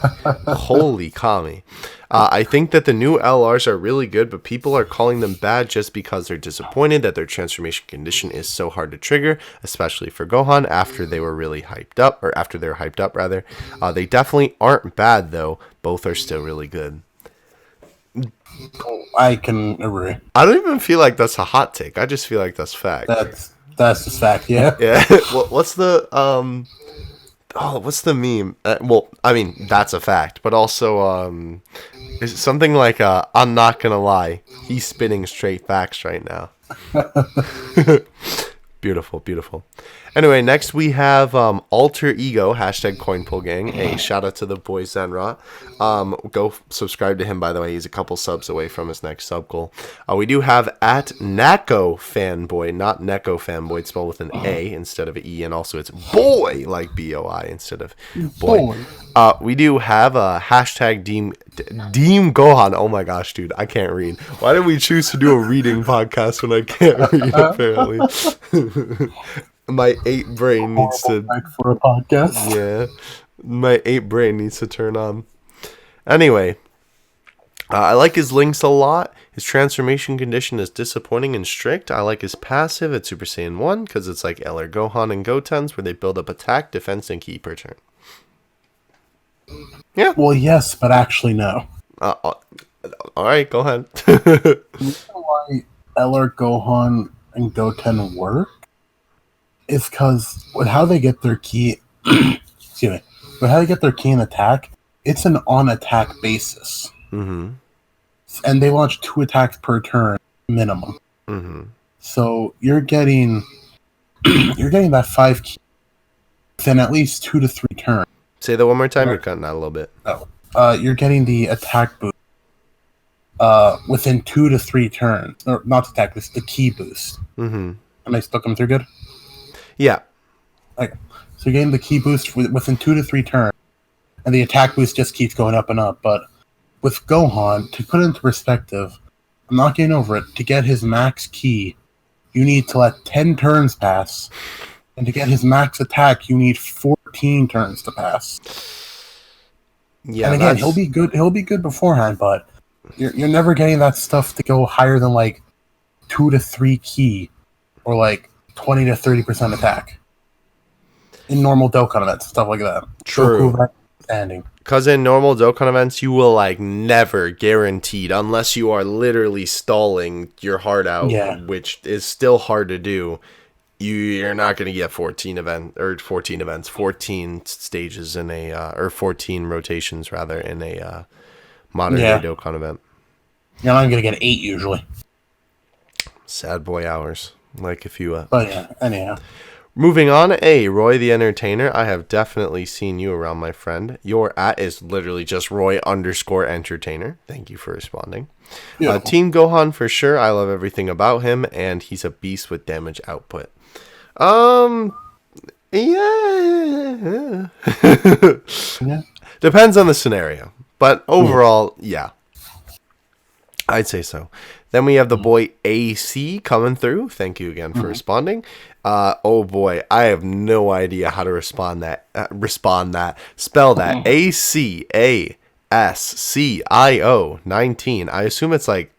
Holy kami. I think that the new LRs are really good, but people are calling them bad just because they're disappointed that their transformation condition is so hard to trigger, especially for Gohan after they were really hyped up, or after they were hyped up, rather. They definitely aren't bad, though. Both are still really good. I can agree. I don't even feel like that's a hot take. I just feel like that's fact. That's just fact, yeah. Yeah. What's the what's the meme? Well, I mean, that's a fact, but also is it something like I'm not gonna lie, he's spitting straight facts right now. Beautiful, beautiful. Anyway, next we have Alter Ego, hashtag Coin Pull Gang. Hey, shout out to the boy Zenra. Go subscribe to him, by the way. He's a couple subs away from his next sub goal. We do have at Nako Fanboy, not Neko Fanboy. It's spelled with an A instead of an E, and also it's boy, like B-O-I instead of boy. We do have a hashtag Deem Gohan. Oh my gosh, dude, I can't read. Why did we choose to do a reading podcast when I can't read, apparently? My 8 brain needs to... For a podcast. Yeah. My 8 brain needs to turn on. Anyway. I like his links a lot. His transformation condition is disappointing and strict. I like his passive at Super Saiyan 1 because it's like LR Gohan and Goten's where they build up attack, defense, and ki per turn. Yeah. Well, yes, but actually no. Alright, go ahead. The reason why LR Gohan and Goten work is because with how they get their ki, excuse me, with how they get their ki and attack, it's an on-attack basis. Mm-hmm. And they launch 2 attacks per turn minimum. Mm-hmm. So you're getting that 5 ki within at least 2 to 3 turns. Say that one more time. You're cutting out a little bit. You're getting the attack boost within 2 to 3 turns. Or not the attack boost, the ki boost. Mm-hmm. Am I still coming through good? Yeah. Okay. So you're getting the ki boost within 2 to 3 turns. And the attack boost just keeps going up and up. But with Gohan, to put it into perspective, I'm not getting over it. To get his max ki, you need to let 10 turns pass. And to get his max attack, you need 14 turns to pass. Yeah. And again, he'll be good. He'll be good beforehand, but you're never getting that stuff to go higher than like 2 to 3 ki, or like 20 to 30% attack in normal Dokkan events, stuff like that. True. Standing. Because in normal Dokkan events, you will like never guaranteed, unless you are literally stalling your heart out, which is still hard to do. You're not going to get 14 stages in a, or 14 rotations rather in a modern day Dokkan event. You're not going to get 8 usually. Sad boy hours. Like if you. But yeah, anyhow. Moving on, Roy the Entertainer. I have definitely seen you around, my friend. Your @ is literally just Roy_Entertainer. Thank you for responding. Team Gohan for sure. I love everything about him, and he's a beast with damage output. Yeah. Depends on the scenario, but overall, yeah. I'd say so. Then we have the boy AC coming through. Thank you again for responding. Oh boy, I have no idea how to spell that. ACASCIO 19. I assume it's like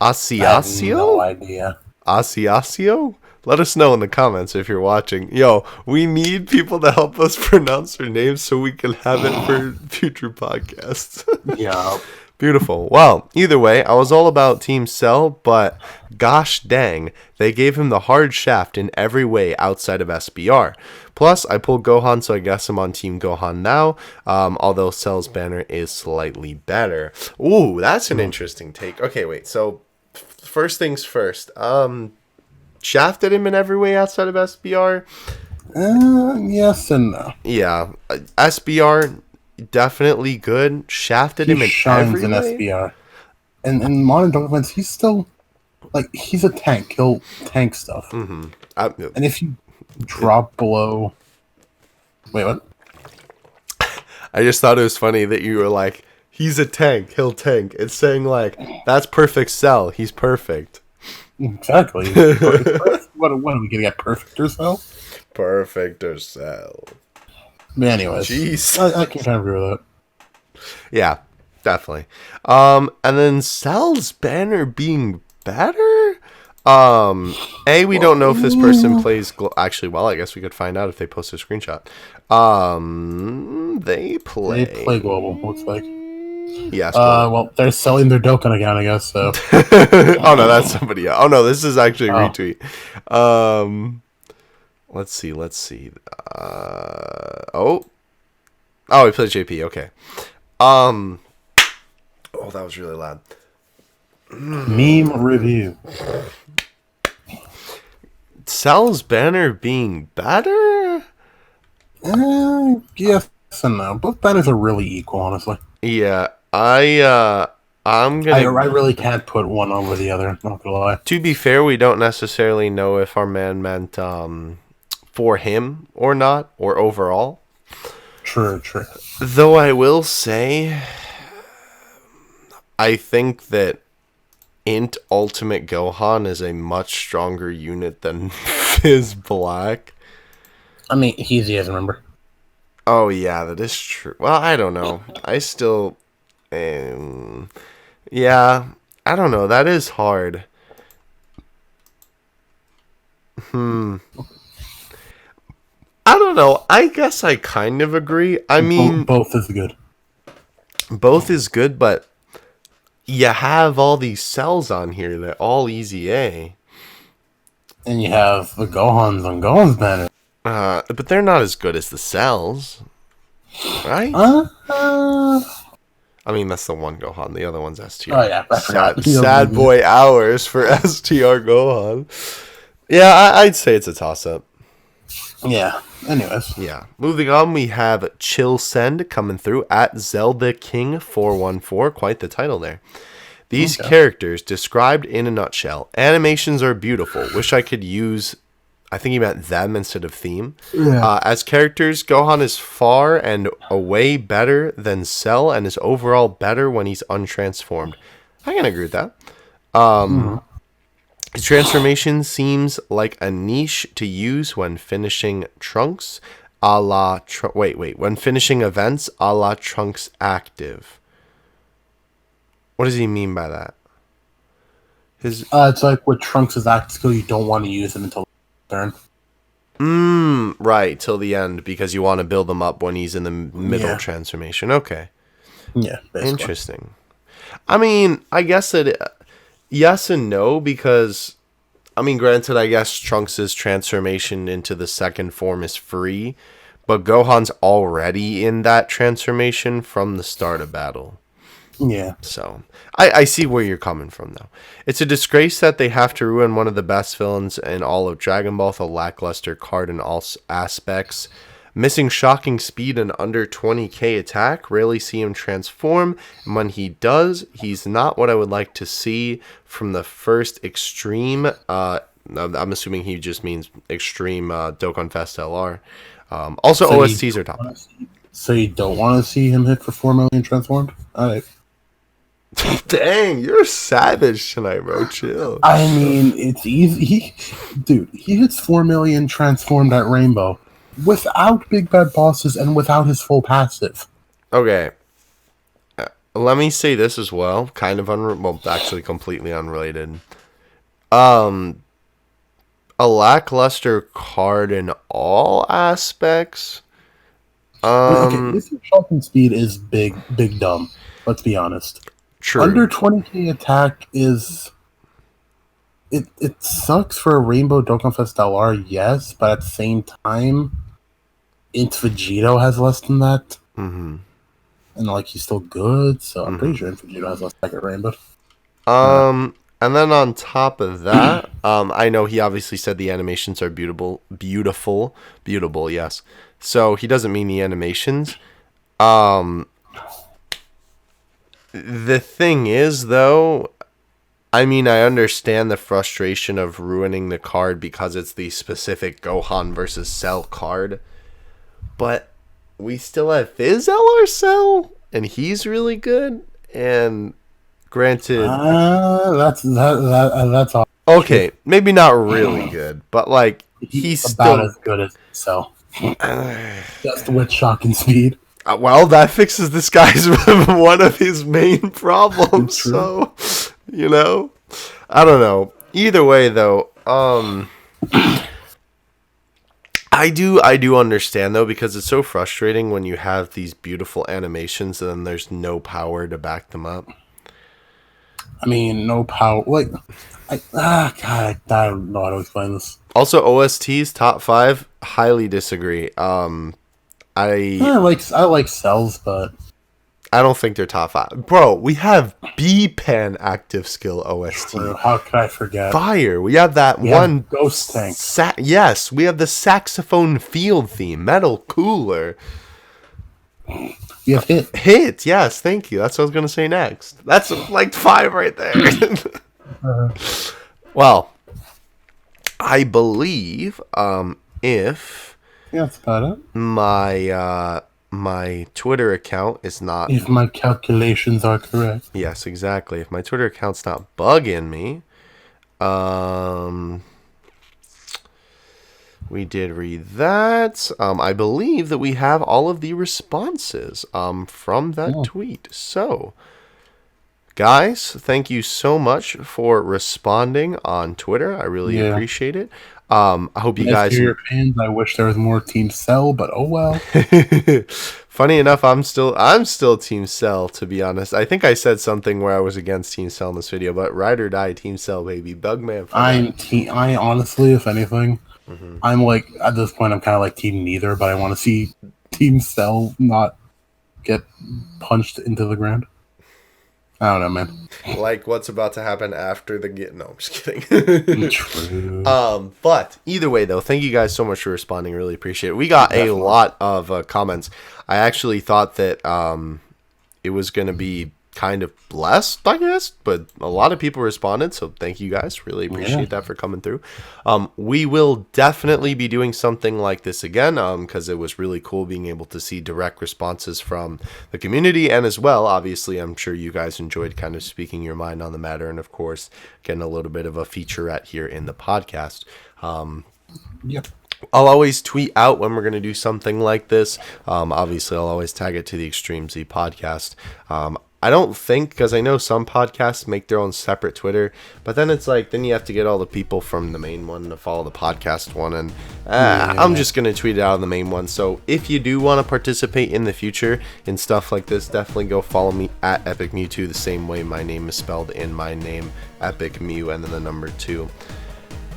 Asiasio? No idea. Asiasio? Let us know in the comments if you're watching. Yo, we need people to help us pronounce their names so we can have it for future podcasts. Yeah. Beautiful. Well, either way, I was all about Team Cell, but gosh dang, they gave him the hard shaft in every way outside of SBR. Plus, I pulled Gohan, so I guess I'm on Team Gohan now, although Cell's banner is slightly better. Ooh, that's an interesting take. Okay, wait, so first things first. Shafted him in every way outside of SBR? Yes and no. Yeah, SBR... definitely good. Shafted him in every way. SBR. And in modern Dokkan, he's still like he's a tank. He'll tank stuff. Mm-hmm. And if you drop below, wait, what? I just thought it was funny that you were like, he's a tank. He'll tank. It's saying like that's perfect Cell. He's perfect. Exactly. What are we gonna get? Perfecter Cell? Perfecter Cell. But anyways, jeez, I can kind of agree with that. Yeah, definitely. And then Cell's banner being better. We don't know if this person plays actually well. I guess we could find out if they post a screenshot. They play global. Looks like. Yes. Well, they're selling their Dokkan again, I guess. So. Oh no, that's somebody else. Oh no, this is actually a retweet. Let's see. He plays JP. Okay. Oh, that was really loud. Meme review. Cell's banner being better? Yes and no. Both banners are really equal, honestly. Yeah, I'm I gonna. really can't put one over the other. Not gonna lie. To be fair, we don't necessarily know if our man meant for him or not, or overall. True, true. Though I will say, I think that Int Ultimate Gohan is a much stronger unit than Fizz Black. I mean, he's easy as remember. Oh yeah, that is true. Well, I don't know. I still, yeah, I don't know. That is hard. I don't know. I guess I kind of agree. I mean, Both is good. both is good, but you have all these cells on here that all easy A. And you have the Gohans on Gohan's banner. But they're not as good as the cells, right? I mean, that's the one Gohan. The other one's STR. Oh yeah, I forgot. Sad boy hours for STR Gohan. Yeah, I'd say it's a toss-up. Yeah. Anyways. Yeah. Moving on, we have Chill Send coming through at Zelda King 414. Quite the title there. These characters described in a nutshell. Animations are beautiful. Wish I could use. I think he meant them instead of theme. Yeah. As characters, Gohan is far and away better than Cell and is overall better when he's untransformed. I can agree with that. His transformation seems like a niche to use when finishing Trunks a la... When finishing events a la Trunks active. What does he mean by that? It's like with Trunks' act skill, you don't want to use him until turn. Right, till the end, because you want to build him up when he's in the middle transformation. Okay. Yeah, basically. Interesting. I mean, I guess that yes and no, because, I mean, granted, I guess Trunks' transformation into the second form is free, but Gohan's already in that transformation from the start of battle. Yeah. So, I see where you're coming from, though. It's a disgrace that they have to ruin one of the best villains in all of Dragon Ball, a lackluster card in all aspects. Missing shocking speed and under 20k attack. Rarely see him transform. And when he does, he's not what I would like to see from the first Extreme. I'm assuming he just means Extreme Dokkan Fest LR. Also, so OSTs are top. So you don't want to see him hit for 4 million transformed? Alright. Dang, you're savage tonight, bro. Chill. I mean, it's easy. He hits 4 million transformed at Rainbow without big bad bosses and without his full passive. Okay. Let me say this as well. Kind of actually completely unrelated. A lackluster card in all aspects. Okay, Mr. Shocking Speed is big dumb. Let's be honest. True. Under 20k attack is... It sucks for a Rainbow Dokkan Fest LR, yes, but at the same time, Int Vegito has less than that. Mm-hmm. And, like, he's still good, so I'm pretty sure Int Vegito has less than that Rainbow. And then on top of that, I know he obviously said the animations are beautiful, yes. So he doesn't mean the animations. The thing is, though, I mean, I understand the frustration of ruining the card because it's the specific Gohan versus Cell card. But we still have Fizz LR Cell, and he's really good. And granted, that's all. Okay, maybe not really good, but like he's about still as good as Cell. Just with Shocking Speed. Well, that fixes this guy's one of his main problems. So, you know, I don't know. Either way, though, I do understand though, because it's so frustrating when you have these beautiful animations and then there's no power to back them up. I mean, no power. Like, God, I don't know how to explain this. Also, OSTs top 5. Highly disagree. I like Cells, but I don't think they're top 5. Bro, we have B-Pan active skill OST. How could I forget? Fire. We have that We one have Ghost Tank. Yes, we have the saxophone field theme, metal cooler. You have Hit. Hit, yes, thank you. That's what I was going to say next. That's like 5 right there. Well, I believe if that's about it. My Twitter account is not... If my calculations are correct. Yes, exactly. If my Twitter account's not bugging me, we did read that. I believe that we have all of the responses from that tweet. So, guys, thank you so much for responding on Twitter. I really appreciate it. I hope you guys... your fans, I wish there was more Team Cell, but oh well. Funny enough, I'm still Team Cell, to be honest. I think I said something where I was against Team Cell in this video, but ride or die Team Cell, baby. Bugman. I honestly, if anything, I'm like, at this point, I'm kind of like Team Neither, but I want to see Team Cell not get punched into the ground. I don't know, man. Like what's about to happen after the get? No, I'm just kidding. True. But either way, though, thank you guys so much for responding. Really appreciate it. We got a lot of comments. I actually thought that it was going to be kind of less, I guess, but a lot of people responded, so thank you guys. Really appreciate that for coming through. We will definitely be doing something like this again, because it was really cool being able to see direct responses from the community, and as well, obviously, I'm sure you guys enjoyed kind of speaking your mind on the matter, and of course, getting a little bit of a featurette here in the podcast. Yep. I'll always tweet out when we're going to do something like this. Obviously, I'll always tag it to the ExtremeZPodcast. I don't think, because I know some podcasts make their own separate Twitter, but then it's like, then you have to get all the people from the main one to follow the podcast one, and I'm just going to tweet it out on the main one. So if you do want to participate in the future in stuff like this, definitely go follow me at Epic Mewtwo, the same way my name is spelled in my name, Epic Mew, and then the number 2.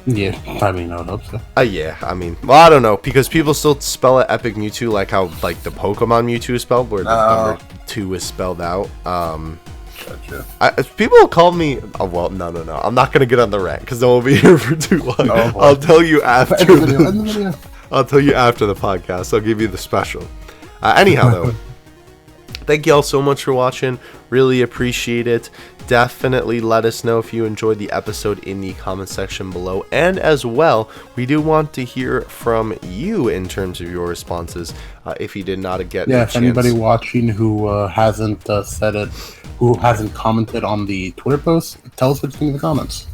Yeah, I mean, I would hope so. Yeah, I mean, well, I don't know, because people still spell it Epic Mewtwo like how, like, the Pokemon Mewtwo is spelled, where the number 2 is spelled out. Gotcha. People call me... Oh, well, no. I'm not going to get on the rant, because then we'll be here for too long. I'll tell you after... End the video. I'll tell you after the podcast. I'll give you the special. Anyhow, though, thank you all so much for watching. Really appreciate it. Definitely let us know if you enjoyed the episode in the comment section below. And as well, we do want to hear from you in terms of your responses. If you did not get a chance. Anybody watching who hasn't said it, who hasn't commented on the Twitter post, tell us what you think in the comments.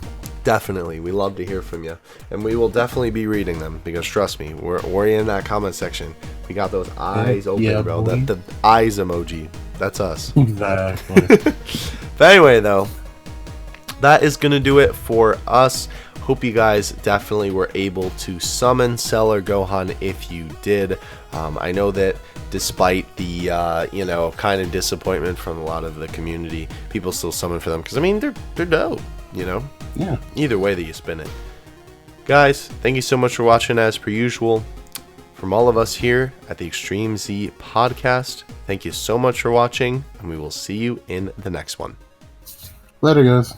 Definitely. We love to hear from you. And we will definitely be reading them, because trust me, we're in that comment section. We got those eyes open, bro. The eyes emoji. That's us. Exactly. But anyway, though, that is going to do it for us. Hope you guys definitely were able to summon Cell or Gohan if you did. I know that despite the, kind of disappointment from a lot of the community, people still summon for them. Because, I mean, they're dope, Yeah. Either way that you spin it. Guys, thank you so much for watching as per usual. From all of us here at the ExtremeZPodcast, thank you so much for watching, and we will see you in the next one. Later, guys.